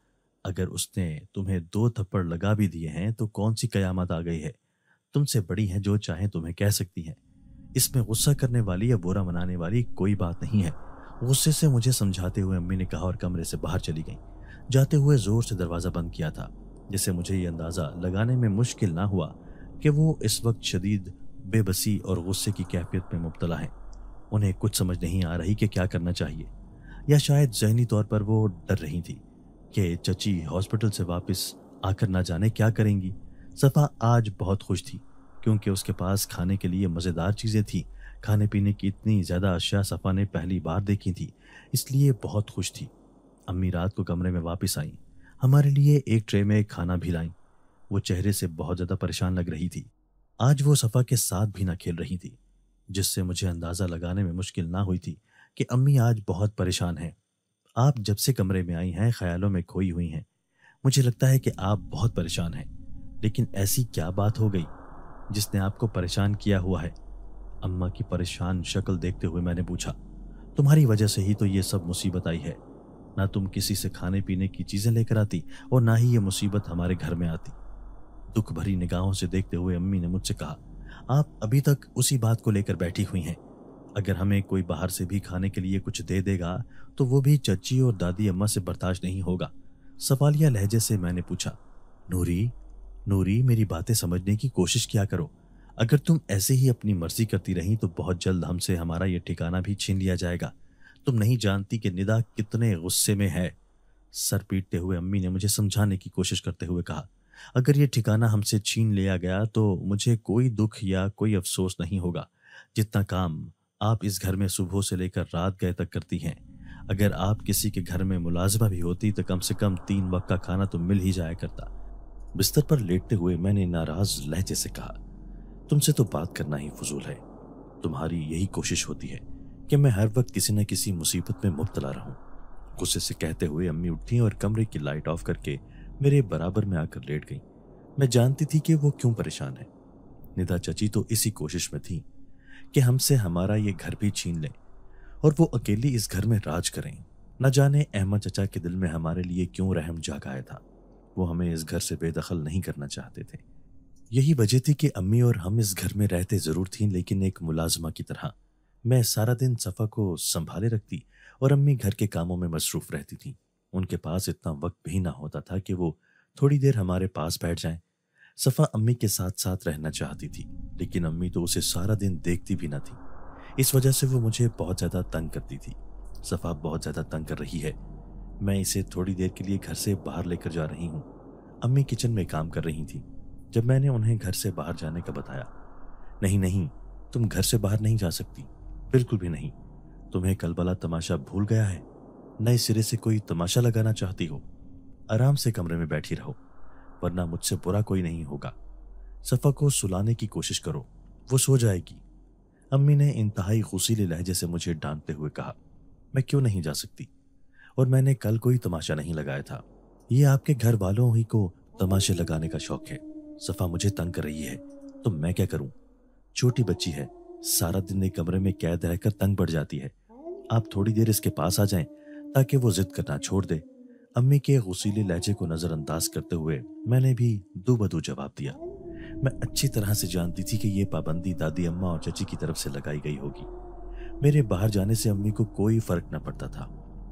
अगर उसने तुम्हें 2 थप्पड़ लगा भी दिए हैं तो कौन सी कयामत आ गई है? तुमसे बड़ी हैं, जो चाहें तुम्हें कह सकती हैं। इसमें गुस्सा करने वाली या बुरा मनाने वाली कोई बात नहीं है। गुस्से से मुझे समझाते हुए अम्मी ने कहा और कमरे से बाहर चली गई। जाते हुए जोर से दरवाज़ा बंद किया था, जिससे मुझे ये अंदाज़ा लगाने में मुश्किल ना हुआ कि वो इस वक्त शदीद बेबसी और गुस्से की कैफियत में मुब्तला है। उन्हें कुछ समझ नहीं आ रही कि क्या करना चाहिए, या शायद ज़हनी तौर पर वो डर रही थी कि चची हॉस्पिटल से वापस आकर ना जाने क्या करेंगी। सफ़ा आज बहुत खुश थी क्योंकि उसके पास खाने के लिए मज़ेदार चीज़ें थी। खाने पीने की इतनी ज़्यादा अशिया सफ़ा ने पहली बार देखी थी, इसलिए बहुत खुश थी। अम्मी रात को कमरे में वापस आईं। हमारे लिए एक ट्रे में खाना भी लाईं। वो चेहरे से बहुत ज़्यादा परेशान लग रही थी। आज वो सफ़ा के साथ भी ना खेल रही थी, जिससे मुझे अंदाज़ा लगाने में मुश्किल ना हुई थी कि अम्मी आज बहुत परेशान हैं। आप जब से कमरे में आई हैं ख्यालों में खोई हुई हैं। मुझे लगता है कि आप बहुत परेशान हैं, लेकिन ऐसी क्या बात हो गई जिसने आपको परेशान किया हुआ है? अम्मा की परेशान शक्ल देखते हुए मैंने पूछा। तुम्हारी वजह से ही तो ये सब मुसीबत आई है। ना तुम किसी से खाने पीने की चीजें लेकर आती और ना ही ये मुसीबत हमारे घर में आती। दुख भरी निगाहों से देखते हुए अम्मी ने मुझसे कहा, आप अभी तक उसी बात को लेकर बैठी हुई हैं। अगर हमें कोई बाहर से भी खाने के लिए कुछ दे देगा तो वो भी चची और दादी अम्मा से बर्दाश्त नहीं होगा। सवालिया लहजे से मैंने पूछा, नूरी, नूरी, मेरी बातें समझने की कोशिश किया करो। अगर तुम ऐसे ही अपनी मर्जी करती रही तो बहुत जल्द हमसे हमारा ये ठिकाना भी छीन लिया जाएगा। तुम नहीं जानती कि निदा कितने गुस्से में है। सर पीटते हुए अम्मी ने मुझे समझाने की कोशिश करते हुए कहा, अगर ये ठिकाना हमसे छीन लिया गया तो मुझे कोई दुख या कोई अफसोस नहीं होगा, जितना काम आप इस घर में सुबह से लेकर रात गए तक करती हैं। अगर आप किसी के घर में मुलाजमा भी होती तो कम से कम 3 वक्त का खाना तो मिल ही जाया करता। बिस्तर पर लेटते हुए मैंने नाराज लहजे से कहा, तुमसे तो बात करना ही फजूल है। तुम्हारी यही कोशिश होती है कि मैं हर वक्त किसी न किसी मुसीबत में मुब्तला रहूं। गुस्से से कहते हुए अम्मी उठी और कमरे की लाइट ऑफ करके मेरे बराबर में आकर लेट गई। मैं जानती थी कि वो क्यों परेशान है। निदा चाची तो इसी कोशिश में थी कि हमसे हमारा ये घर भी छीन लें और वो अकेली इस घर में राज करें। न जाने अहमद चचा के दिल में हमारे लिए क्यों रहम जाग आया था। वो हमें इस घर से बेदखल नहीं करना चाहते थे। यही वजह थी कि अम्मी और हम इस घर में रहते जरूर थीं, लेकिन एक मुलाजमा की तरह। मैं सारा दिन सफ़ा को संभाले रखती और अम्मी घर के कामों में मसरूफ रहती थी। उनके पास इतना वक्त भी ना होता था कि वो थोड़ी देर हमारे पास बैठ जाएं। सफ़ा अम्मी के साथ साथ रहना चाहती थी, लेकिन अम्मी तो उसे सारा दिन देखती भी ना थी। इस वजह से वो मुझे बहुत ज़्यादा तंग करती थी। सफ़ा बहुत ज़्यादा तंग कर रही है। मैं इसे थोड़ी देर के लिए घर से बाहर लेकर जा रही हूँ। अम्मी किचन में काम कर रही थी। जब मैंने उन्हें घर से बाहर जाने का बताया, नहीं नहीं, तुम घर से बाहर नहीं जा सकती, बिल्कुल भी नहीं। तुम्हें कल वाला तमाशा भूल गया है? नए सिरे से कोई तमाशा लगाना चाहती हो? आराम से कमरे में बैठी रहो, वरना मुझसे बुरा कोई नहीं होगा। सफ़ा को सुलाने की कोशिश करो, वो सो जाएगी। अम्मी ने इंतहाई गुस्सीले लहजे से मुझे डांटते हुए कहा। मैं क्यों नहीं जा सकती? और मैंने कल कोई तमाशा नहीं लगाया था। ये आपके घर वालों ही को तमाशे लगाने का शौक है। सफ़ा मुझे तंग कर रही है, तो मैं क्या करूं? छोटी बच्ची है, सारा दिन एक कमरे में कैद रहकर तंग पड़ जाती है। आप थोड़ी देर इसके पास आ जाएं ताकि वो जिद करना छोड़ दे। अम्मी के गुस्सीले लहजे को नजरअंदाज करते हुए मैंने भी दो बदू जवाब दिया। मैं अच्छी तरह से जानती थी कि ये पाबंदी दादी अम्मा और चची की तरफ से लगाई गई होगी। मेरे बाहर जाने से अम्मी को कोई फर्क न पड़ता था,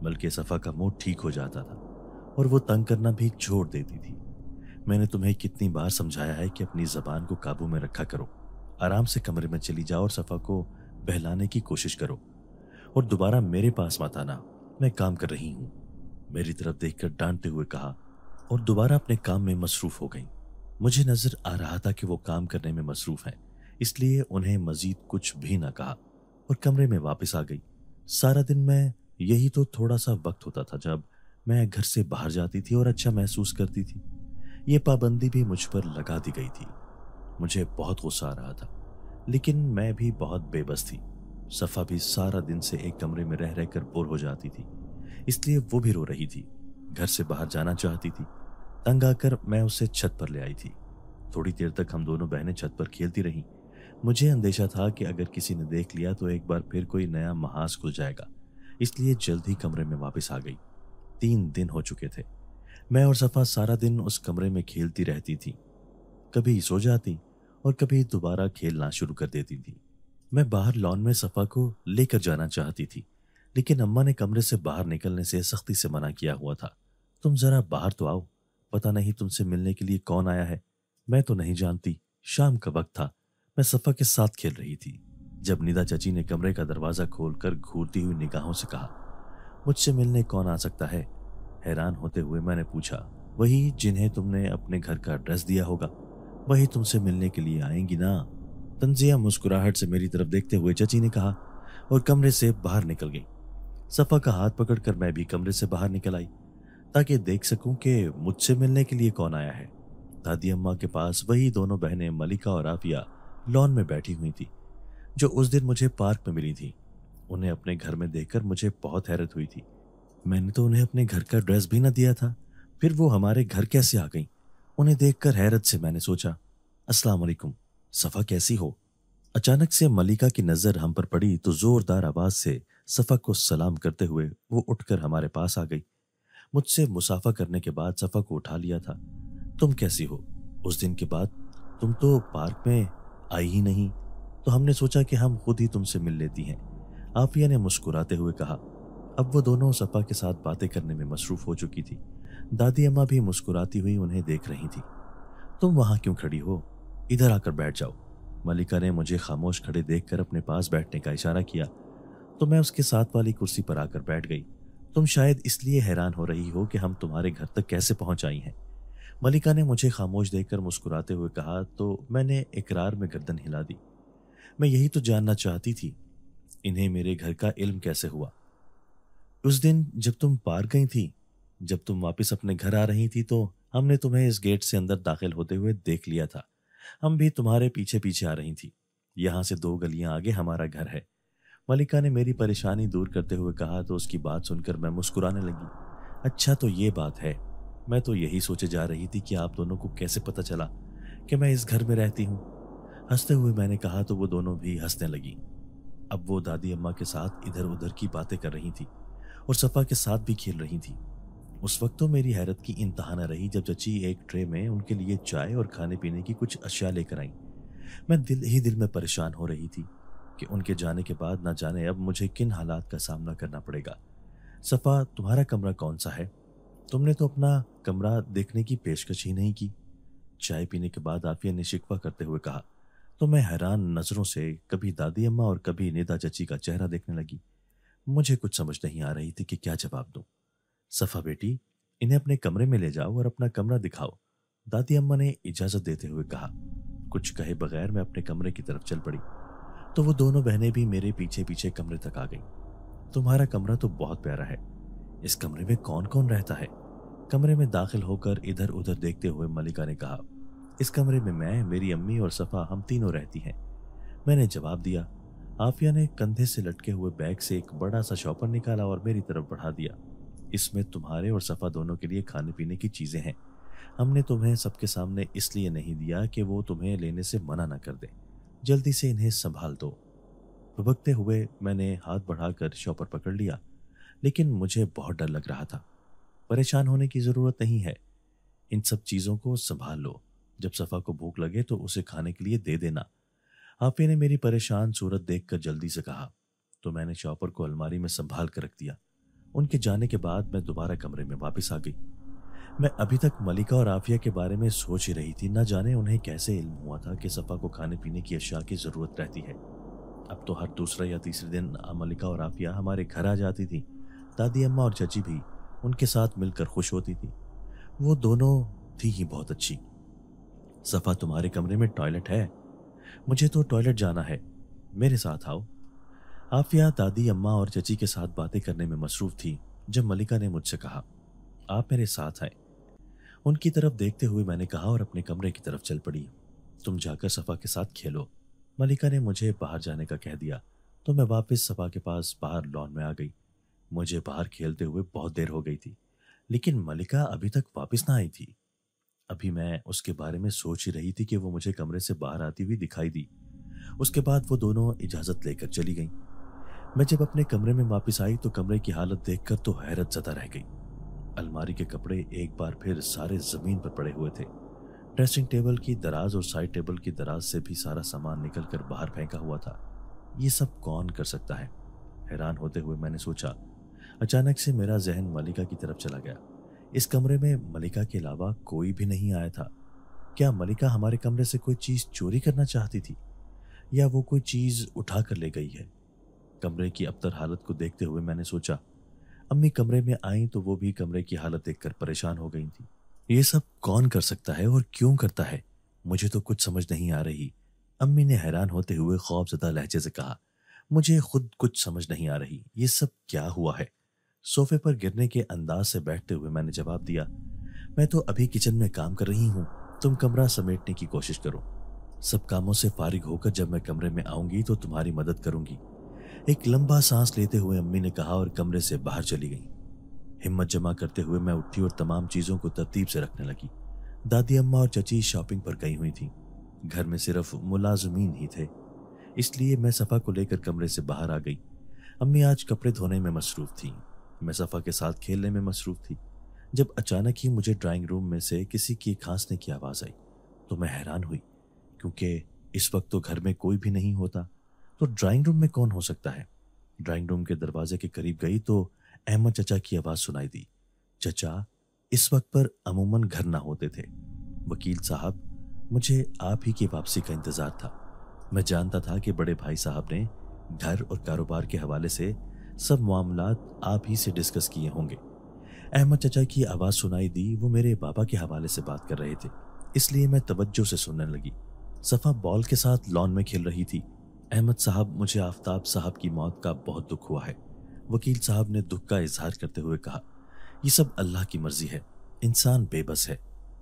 बल्कि सफ़ा का मूड ठीक हो जाता था और वो तंग करना भी छोड़ देती थी। मैंने तुम्हें कितनी बार समझाया है कि अपनी जबान को काबू में रखा करो। आराम से कमरे में चली जाओ और सफ़ा को बहलाने की कोशिश करो और दोबारा मेरे पास मत आना, मैं काम कर रही हूँ। मेरी तरफ देखकर डांटते हुए कहा और दोबारा अपने काम में मसरूफ हो गई। मुझे नजर आ रहा था कि वो काम करने में मसरूफ हैं, इसलिए उन्हें मजीद कुछ भी ना कहा और कमरे में वापस आ गई। सारा दिन मैं यही तो थोड़ा सा वक्त होता था जब मैं घर से बाहर जाती थी और अच्छा महसूस करती थी। ये पाबंदी भी मुझ पर लगा दी गई थी। मुझे बहुत गुस्सा आ रहा था, लेकिन मैं भी बहुत बेबस थी। सफ़ा भी सारा दिन से एक कमरे में रह रहकर बोर हो जाती थी, इसलिए वो भी रो रही थी। घर से बाहर जाना चाहती थी। तंग आकर मैं उसे छत पर ले आई थी। थोड़ी देर तक हम दोनों बहनें छत पर खेलती रहीं। मुझे अंदेशा था कि अगर किसी ने देख लिया तो एक बार फिर कोई नया महाज खुल जाएगा, इसलिए जल्द ही कमरे में वापस आ गई। 3 दिन हो चुके थे। मैं और सफ़ा सारा दिन उस कमरे में खेलती रहती थी। कभी सो जाती और कभी दोबारा खेलना शुरू कर देती थी। मैं बाहर लॉन में सफ़ा को लेकर जाना चाहती थी, लेकिन अम्मा ने कमरे से बाहर निकलने से सख्ती से मना किया हुआ था। तुम जरा बाहर तो आओ, पता नहीं तुमसे मिलने के लिए कौन आया है। मैं तो नहीं जानती। शाम का वक्त था। मैं सफ़ा के साथ खेल रही थी जब निदा चाची ने कमरे का दरवाज़ा खोलकर घूरती हुई निगाहों से कहा, मुझसे मिलने कौन आ सकता है? हैरान होते हुए मैंने पूछा, वही जिन्हें तुमने अपने घर का एड्रेस दिया होगा, वही तुमसे मिलने के लिए आएंगी ना? तंजिया मुस्कुराहट से मेरी तरफ देखते हुए चची ने कहा और कमरे से बाहर निकल गई। सफ़ा का हाथ पकड़कर मैं भी कमरे से बाहर निकल आई ताकि देख सकूं कि मुझसे मिलने के लिए कौन आया है। दादी अम्मा के पास वही दोनों बहनें मलिका और आफिया लॉन में बैठी हुई थी, जो उस दिन मुझे पार्क में मिली थी। उन्हें अपने घर में देखकर मुझे बहुत हैरत हुई थी। मैंने तो उन्हें अपने घर का एड्रेस भी न दिया था, फिर वो हमारे घर कैसे आ गई? उन्हें देखकर हैरत से मैंने सोचा, अस्सलाम वालेकुम, सफ़ा कैसी हो? अचानक से मलिका की नज़र हम पर पड़ी तो जोरदार आवाज से सफ़ा को सलाम करते हुए वो उठकर हमारे पास आ गई। मुझसे मुसाफा करने के बाद सफ़ा को उठा लिया था। तुम कैसी हो? उस दिन के बाद तुम तो पार्क में आई ही नहीं, तो हमने सोचा कि हम खुद ही तुमसे मिल लेती हैं, आफिया ने मुस्कुराते हुए कहा। अब वो दोनों सफ़ा के साथ बातें करने में मसरूफ हो चुकी थी। दादी अम्मा भी मुस्कुराती हुई उन्हें देख रही थी। तुम वहां क्यों खड़ी हो? इधर आकर बैठ जाओ। मलिका ने मुझे खामोश खड़े देखकर अपने पास बैठने का इशारा किया तो मैं उसके साथ वाली कुर्सी पर आकर बैठ गई। तुम शायद इसलिए हैरान हो रही हो कि हम तुम्हारे घर तक कैसे पहुंच आई हैं। मलिका ने मुझे खामोश देखकर मुस्कुराते हुए कहा तो मैंने इकरार में गर्दन हिला दी। मैं यही तो जानना चाहती थी, इन्हें मेरे घर का इल्म कैसे हुआ? उस दिन जब तुम पार गई थी, जब तुम वापस अपने घर आ रही थी, तो हमने तुम्हें इस गेट से अंदर दाखिल होते हुए देख लिया था। हम भी तुम्हारे पीछे पीछे आ रही थी। यहाँ से 2 गलियां आगे हमारा घर है। मलिका ने मेरी परेशानी दूर करते हुए कहा तो उसकी बात सुनकर मैं मुस्कुराने लगी। अच्छा तो ये बात है, मैं तो यही सोचे जा रही थी कि आप दोनों को कैसे पता चला कि मैं इस घर में रहती हूँ। हंसते हुए मैंने कहा तो वो दोनों भी हंसने लगी। अब वो दादी अम्मा के साथ इधर उधर की बातें कर रही थी और सफ़ा के साथ भी खेल रही थी। उस वक्त तो मेरी हैरत की इंतहा न रही जब चची एक ट्रे में उनके लिए चाय और खाने पीने की कुछ अशिया लेकर आई। मैं दिल ही दिल में परेशान हो रही थी कि उनके जाने के बाद ना जाने अब मुझे किन हालात का सामना करना पड़ेगा। सफ़ा, तुम्हारा कमरा कौन सा है? तुमने तो अपना कमरा देखने की पेशकश ही नहीं की। चाय पीने के बाद आफिया ने शिकवा करते हुए कहा तो मैं हैरान नजरों से कभी दादी अम्मा और कभी निदा चची का चेहरा देखने लगी। मुझे कुछ समझ नहीं आ रही थी कि क्या जवाब दूं। सफ़ा बेटी, इन्हें अपने कमरे में ले जाओ और अपना कमरा दिखाओ, दादी अम्मा ने इजाजत देते हुए कहा। कुछ कहे बगैर मैं अपने कमरे की तरफ चल पड़ी तो वो दोनों बहनें भी मेरे पीछे पीछे कमरे तक आ गईं। तुम्हारा कमरा तो बहुत प्यारा है, इस कमरे में कौन कौन रहता है? कमरे में दाखिल होकर इधर उधर देखते हुए मलिका ने कहा। इस कमरे में मैं, मेरी अम्मी और सफ़ा हम तीनों रहती हैं, मैंने जवाब दिया। आफिया ने कंधे से लटके हुए बैग से एक बड़ा सा शॉपर निकाला और मेरी तरफ बढ़ा दिया। इसमें तुम्हारे और सफ़ा दोनों के लिए खाने पीने की चीज़ें हैं। हमने तुम्हें सबके सामने इसलिए नहीं दिया कि वो तुम्हें लेने से मना न कर दे। जल्दी से इन्हें संभाल दो। भुभकते हुए मैंने हाथ बढ़ाकर शॉपर पकड़ लिया, लेकिन मुझे बहुत डर लग रहा था। परेशान होने की ज़रूरत नहीं है, इन सब चीज़ों को संभाल लो। जब सफ़ा को भूख लगे तो उसे खाने के लिए दे देना। आफिया ने मेरी परेशान सूरत देखकर जल्दी से कहा तो मैंने शॉपर को अलमारी में संभाल कर रख दिया। उनके जाने के बाद मैं दोबारा कमरे में वापस आ गई। मैं अभी तक मलिका और आफिया के बारे में सोच ही रही थी, न जाने उन्हें कैसे इल्म हुआ था कि सफ़ा को खाने पीने की अशिया की ज़रूरत रहती है। अब तो हर दूसरा या तीसरे दिन मलिका और आफिया हमारे घर आ जाती थी। दादी अम्मा और चची भी उनके साथ मिलकर खुश होती थी। वो दोनों थी ही बहुत अच्छी। सफ़ा, तुम्हारे कमरे में टॉयलेट है? मुझे तो टॉयलेट जाना है, मेरे साथ आओ। आफिया दादी अम्मा और चची के साथ बातें करने में मसरूफ थी जब मलिका ने मुझसे कहा आप मेरे साथ आए। उनकी तरफ देखते हुए मैंने कहा और अपने कमरे की तरफ चल पड़ी। तुम जाकर सफ़ा के साथ खेलो। मलिका ने मुझे बाहर जाने का कह दिया तो मैं वापस सफ़ा के पास बाहर लॉन में आ गई। मुझे बाहर खेलते हुए बहुत देर हो गई थी, लेकिन मलिका अभी तक वापस ना आई थी। अभी मैं उसके बारे में सोच ही रही थी कि वो मुझे कमरे से बाहर आती हुई दिखाई दी। उसके बाद वो दोनों इजाज़त लेकर चली गईं। मैं जब अपने कमरे में वापस आई तो कमरे की हालत देखकर तो हैरत ज़दा रह गई। अलमारी के कपड़े एक बार फिर सारे ज़मीन पर पड़े हुए थे। ड्रेसिंग टेबल की दराज और साइड टेबल की दराज से भी सारा सामान निकल कर बाहर फेंका हुआ था। ये सब कौन कर सकता है? हैरान होते हुए मैंने सोचा। अचानक से मेरा जहन मलिका की तरफ चला गया। इस कमरे में मलिका के अलावा कोई भी नहीं आया था। क्या मलिका हमारे कमरे से कोई चीज़ चोरी करना चाहती थी या वो कोई चीज़ उठा कर ले गई है? कमरे की अबतर हालत को देखते हुए मैंने सोचा। अम्मी कमरे में आई तो वो भी कमरे की हालत देखकर परेशान हो गई थी। ये सब कौन कर सकता है और क्यों करता है? मुझे तो कुछ समझ नहीं आ रही, अम्मी ने हैरान होते हुए खौफजदा लहजे से कहा। मुझे खुद कुछ समझ नहीं आ रही, ये सब क्या हुआ है? सोफे पर गिरने के अंदाज से बैठते हुए मैंने जवाब दिया, मैं तो अभी किचन में काम कर रही हूँ, तुम कमरा समेटने की कोशिश करो। सब कामों से फारिग होकर जब मैं कमरे में आऊंगी तो तुम्हारी मदद करूंगी। एक लंबा सांस लेते हुए अम्मी ने कहा और कमरे से बाहर चली गई। हिम्मत जमा करते हुए मैं उठी और तमाम चीजों को तरतीब से रखने लगी। दादी अम्मा और चची शॉपिंग पर गई हुई थी। घर में सिर्फ मुलाजमीन ही थे, इसलिए मैं सफ़ा को लेकर कमरे से बाहर आ गई। अम्मी आज कपड़े धोने में मसरूफ थी, मैं सफ़ा के साथ खेलने में मसरूफ थी। जब अचानक ही मुझे ड्राइंग रूम में से किसी की खांसने की आवाज़ आई तो मैं हैरान हुई, क्योंकि इस वक्त तो घर में कोई भी नहीं होता, तो ड्राइंग रूम में कौन हो सकता है? ड्राइंग रूम के दरवाजे के करीब गई तो अहमद चचा की आवाज़ सुनाई दी। चचा, इस वक्त पर अमूमन घर ना होते थे। वकील साहब, मुझे आप ही की वापसी का इंतज़ार था। मैं जानता था कि बड़े भाई साहब ने घर और कारोबार के हवाले से सब मामलात आप ही से डिस्कस किए होंगे। अहमद चचा की आवाज़ सुनाई दी, वो मेरे बाबा के हवाले से बात कर रहे थे, इसलिए मैं तवज्जो से सुनने लगी। सफ़ा बॉल के साथ लॉन में खेल रही थी। अहमद साहब, मुझे आफ्ताब साहब की मौत का बहुत दुख हुआ है। वकील साहब ने दुख का इजहार करते हुए कहा, ये सब अल्लाह की मर्जी है, इंसान बेबस है।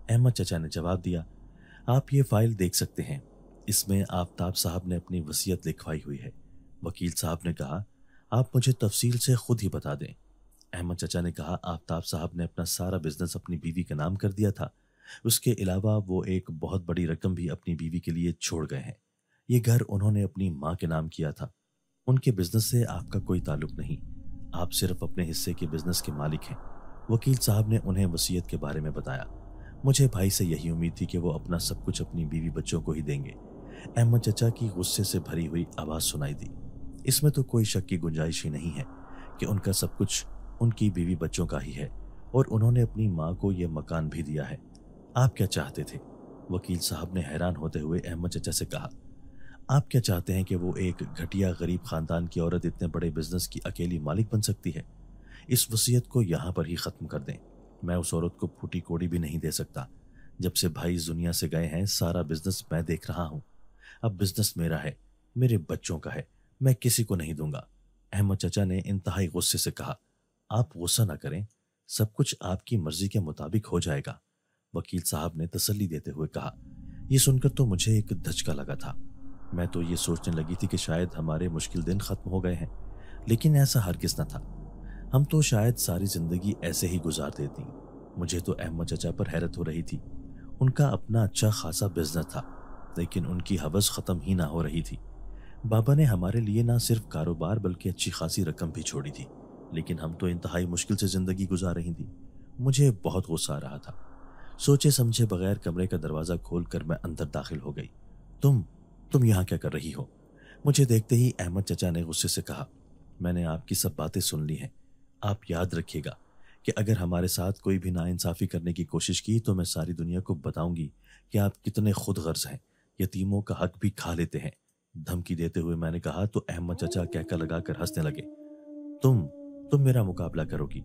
अहमद चचा ने जवाब दिया, आप ये फाइल देख सकते हैं, इसमें आफ्ताब साहब ने अपनी वसीयत लिखवाई हुई है। वकील साहब ने कहा, आप मुझे तफसील से खुद ही बता दें। अहमद चचा ने कहा, आफ्ताब साहब ने अपना सारा बिजनेस अपनी बीवी का नाम कर दिया था। उसके अलावा वो एक बहुत बड़ी रकम भी अपनी बीवी के लिए छोड़ गए हैं। ये घर उन्होंने अपनी माँ के नाम किया था। उनके बिजनेस से आपका कोई ताल्लुक नहीं। आप सिर्फ अपने हिस्से के बिजनेस के मालिक हैं। वकील साहब ने उन्हें वसीयत के बारे में बताया। मुझे भाई से यही उम्मीद थी कि वो अपना सब कुछ अपनी बीवी बच्चों को ही देंगे। अहमद चचा की गुस्से से भरी हुई आवाज़ सुनाई दी। इसमें तो कोई शक की गुंजाइश ही नहीं है कि उनका सब कुछ उनकी बीवी बच्चों का ही है और उन्होंने अपनी माँ को यह मकान भी दिया है। आप क्या चाहते थे? वकील साहब ने हैरान होते हुए अहमद चचा से कहा, आप क्या चाहते हैं कि वो एक घटिया गरीब खानदान की औरत इतने बड़े बिजनेस की अकेली मालिक बन सकती है? इस वसीयत को यहाँ पर ही ख़त्म कर दें। मैं उस औरत को फूटी कोड़ी भी नहीं दे सकता। जब से भाई इस दुनिया से गए हैं सारा बिजनेस मैं देख रहा हूँ। अब बिजनेस मेरा है, मेरे बच्चों का है, मैं किसी को नहीं दूंगा। अहमद चचा ने इंतहाई गुस्से से कहा, आप गुस्सा ना करें, सब कुछ आपकी मर्जी के मुताबिक हो जाएगा। वकील साहब ने तसल्ली देते हुए कहा, यह सुनकर तो मुझे एक धचका लगा था। मैं तो ये सोचने लगी थी कि शायद हमारे मुश्किल दिन खत्म हो गए हैं, लेकिन ऐसा हरगिज न था। हम तो शायद सारी जिंदगी ऐसे ही गुजार देती। मुझे तो अहमद चचा पर हैरत हो रही थी। उनका अपना अच्छा खासा बिजनेस था, लेकिन उनकी हवस ख़त्म ही ना हो रही थी। बाबा ने हमारे लिए ना सिर्फ कारोबार बल्कि अच्छी खासी रकम भी छोड़ी थी, लेकिन हम तो इंतहाई मुश्किल से ज़िंदगी गुजार रही थी। मुझे बहुत गुस्सा आ रहा था। सोचे समझे बगैर कमरे का दरवाज़ा खोलकर मैं अंदर दाखिल हो गई। तुम यहाँ क्या कर रही हो? मुझे देखते ही अहमद चचा ने गुस्से से कहा, मैंने आपकी सब बातें सुन ली हैं। आप याद रखिएगा कि अगर हमारे साथ कोई भी नाइंसाफ़ी करने की कोशिश की तो मैं सारी दुनिया को बताऊंगी कि आप कितने खुद गर्ज हैं, यतीमों का हक भी खा लेते हैं। धमकी देते हुए मैंने कहा तो अहमद चचा कहका लगाकर हंसने लगे। तुम मेरा मुकाबला करोगी?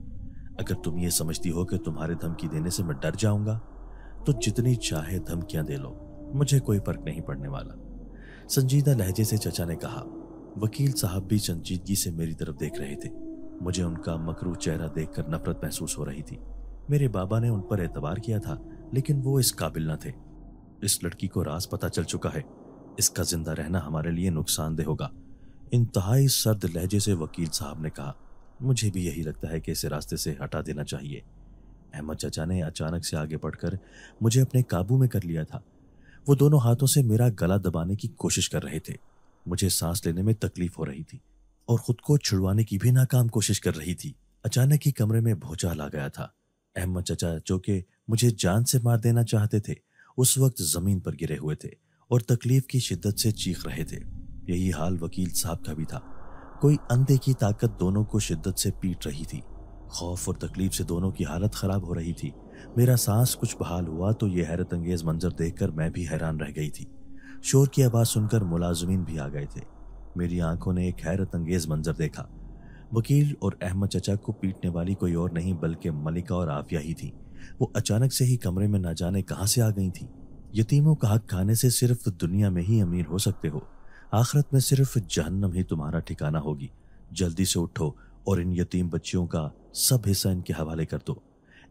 अगर तुम ये समझती हो कि तुम्हारे धमकी देने से मैं डर जाऊंगा तो जितनी चाहे धमकियां दे लो, मुझे कोई फर्क नहीं पड़ने वाला। संजीदा लहजे से चचा ने कहा। वकील साहब भी संजीदगी से मेरी तरफ देख रहे थे। मुझे उनका मकरूह चेहरा देखकर नफरत महसूस हो रही थी। मेरे बाबा ने उन पर एतबार किया था, लेकिन वो इस काबिल न थे। इस लड़की को राज पता चल चुका है, इसका जिंदा रहना हमारे लिए नुकसानदेह होगा। इंतहाई सर्द लहजे से वकील साहब ने कहा, मुझे भी यही लगता है कि इसे रास्ते से हटा देना चाहिए। अहमद चचा ने अचानक से आगे बढ़कर मुझे अपने काबू में कर लिया था। वो दोनों हाथों से मेरा गला दबाने की कोशिश कर रहे थे। मुझे सांस लेने में तकलीफ हो रही थी और खुद को छुड़वाने की भी नाकाम कोशिश कर रही थी। अचानक ही कमरे में भूचाल आ गया था। अहमद चचा, जो कि मुझे जान से मार देना चाहते थे, उस वक्त जमीन पर गिरे हुए थे और तकलीफ की शिद्दत से चीख रहे थे। यही हाल वकील साहब का भी था। कोई अंधे की ताकत दोनों को शिद्दत से पीट रही थी। खौफ और तकलीफ से दोनों की हालत खराब हो रही थी। मेरा सांस कुछ बहाल हुआ तो यह हैरत अंगेज मंजर देखकर मैं भी हैरान रह गई थी। शोर की आवाज़ सुनकर मुलाजिमीन भी आ गए थे। मेरी आंखों ने एक हैरत अंगेज मंजर देखा। वकील और अहमद चचा को पीटने वाली कोई और नहीं बल्कि मलिका और आफिया ही थी। वो अचानक से ही कमरे में न जाने कहां से आ गई थी। यतीमों का हक खाने से सिर्फ दुनिया में ही अमीर हो सकते हो, आखिरत में सिर्फ जहन्नम ही तुम्हारा ठिकाना होगी। जल्दी से उठो और इन यतीम बच्चियों का सब हिस्सा इनके हवाले कर दो।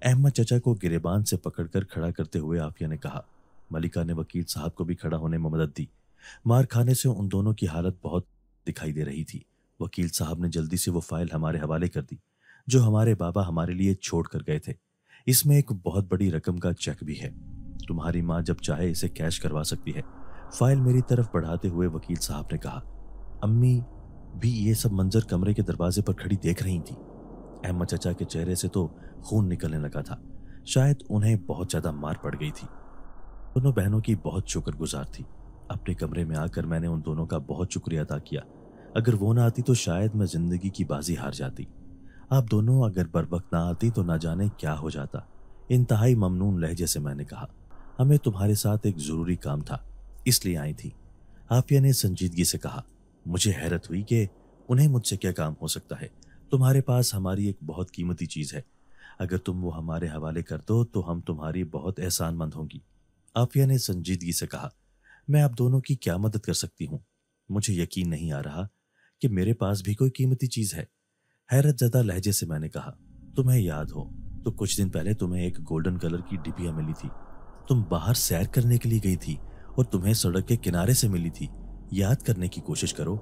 अहमद चचा को गिरेबान से पकड़कर खड़ा करते हुए आफिया ने कहा। मलिका ने वकील साहब को भी खड़ा होने में मदद दी। मार खाने से उन दोनों की हालत बहुत दिखाई दे रही थी। वकील साहब ने जल्दी से वो फाइल हमारे हवाले कर दी जो हमारे बाबा हमारे लिए छोड़ कर गए थे। इसमें एक बहुत बड़ी रकम का चेक भी है। तुम्हारी माँ जब चाहे इसे कैश करवा सकती है। फाइल मेरी तरफ बढ़ाते हुए वकील साहब ने कहा। अम्मी भी ये सब मंजर कमरे के दरवाजे पर खड़ी देख रही थी। अहमद चचा के चेहरे से तो खून निकलने लगा था। शायद उन्हें बहुत ज्यादा मार पड़ गई थी। दोनों बहनों की बहुत शुक्रगुजार थी। अपने कमरे में आकर मैंने उन दोनों का बहुत शुक्रिया अदा किया। अगर वो ना आती तो शायद मैं जिंदगी की बाजी हार जाती। आप दोनों अगर बर वक्त ना आती तो ना जाने क्या हो जाता। इंतहाई ममनून लहजे से मैंने कहा, हमें तुम्हारे साथ एक जरूरी काम था, इसलिए आई थी। आफिया ने संजीदगी से कहा। मुझे हैरत हुई कि उन्हें मुझसे क्या काम हो सकता है। तुम्हारे पास हमारी एक बहुत कीमती चीज़ है। अगर तुम वो हमारे हवाले कर दो तो हम तुम्हारी बहुत एहसानमंद होंगी। आफिया ने संजीदगी से कहा। मैं आप दोनों की क्या मदद कर सकती हूँ? मुझे यकीन नहीं आ रहा कि मेरे पास भी कोई कीमती चीज़ है। हैरत ज़दा लहजे से मैंने कहा। तुम्हें याद हो तो कुछ दिन पहले तुम्हें एक गोल्डन कलर की डिबिया मिली थी। तुम बाहर सैर करने के लिए गई थी और तुम्हें सड़क के किनारे से मिली थी। याद करने की कोशिश करो।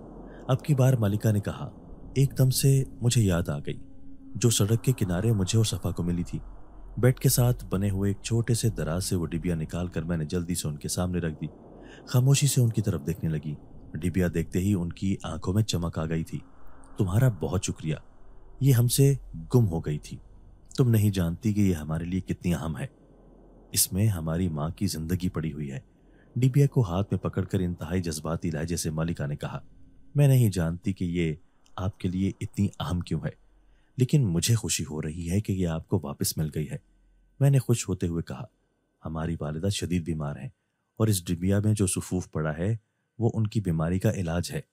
अब की बार मालिका ने कहा। एकदम से मुझे याद आ गई जो सड़क के किनारे मुझे और सफ़ा को मिली थी। बेड के साथ बने हुए एक छोटे से दराज से वो डिबिया निकाल कर मैंने जल्दी से उनके सामने रख दी। खामोशी से उनकी तरफ देखने लगी। डिबिया देखते ही उनकी आंखों में चमक आ गई थी। तुम्हारा बहुत शुक्रिया, ये हमसे गुम हो गई थी। तुम नहीं जानती कि ये हमारे लिए कितनी अहम है। इसमें हमारी माँ की जिंदगी पड़ी हुई है। डिबिया को हाथ में पकड़कर इंतहाई जज्बाती लहजे से मालिका ने कहा। मैं नहीं जानती कि ये आपके लिए इतनी अहम क्यों है, लेकिन मुझे खुशी हो रही है कि ये आपको वापस मिल गई है। मैंने खुश होते हुए कहा। हमारी वालिदा शदीद बीमार हैं और इस डिबिया में जो सुफूफ पड़ा है वो उनकी बीमारी का इलाज है।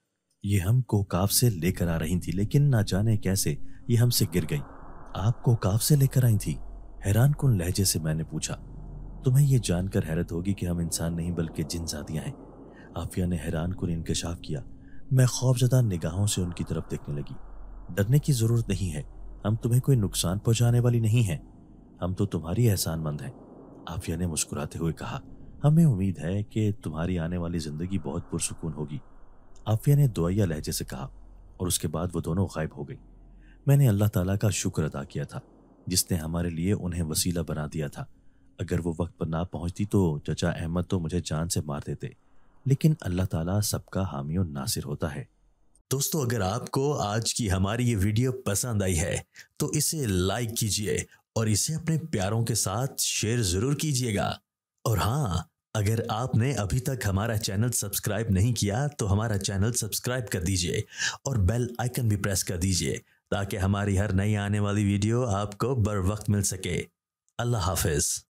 ये हम कोकाफ से लेकर आ रही थी, लेकिन ना जाने कैसे ये हमसे गिर गई। आप कोकाफ से लेकर आई थी? हैरान कुन लहजे से मैंने पूछा। तुम्हें ये जानकर हैरत होगी कि हम इंसान नहीं बल्कि जिन जातियां हैं। आफिया ने हैरान कुन इंकशाफ किया। मैं खौफजदा निगाहों से उनकी तरफ देखने लगी। डरने की जरूरत नहीं है, हम तुम्हें कोई नुकसान पहुंचाने वाली नहीं है। हम तो तुम्हारी एहसानमंद हैं। आफिया ने मुस्कुराते हुए कहा। हमें उम्मीद है कि तुम्हारी आने वाली जिंदगी बहुत पुरसुकून होगी। आफिया ने दुआया लहजे से कहा और उसके बाद वो दोनों गायब हो गई। मैंने अल्लाह ताला का शुक्र अदा किया था जिसने हमारे लिए उन्हें वसीला बना दिया था। अगर वो वक्त पर ना पहुंचती तो चचा अहमद तो मुझे जान से मार देते, लेकिन अल्लाह ताला सबका हामी और नासिर होता है। दोस्तों, अगर आपको आज की हमारी ये वीडियो पसंद आई है तो इसे लाइक कीजिए और इसे अपने प्यारों के साथ शेयर जरूर कीजिएगा। और हाँ, अगर आपने अभी तक हमारा चैनल सब्सक्राइब नहीं किया तो हमारा चैनल सब्सक्राइब कर दीजिए और बेल आइकन भी प्रेस कर दीजिए ताकि हमारी हर नई आने वाली वीडियो आपको बर वक्त मिल सके। अल्लाह हाफिज।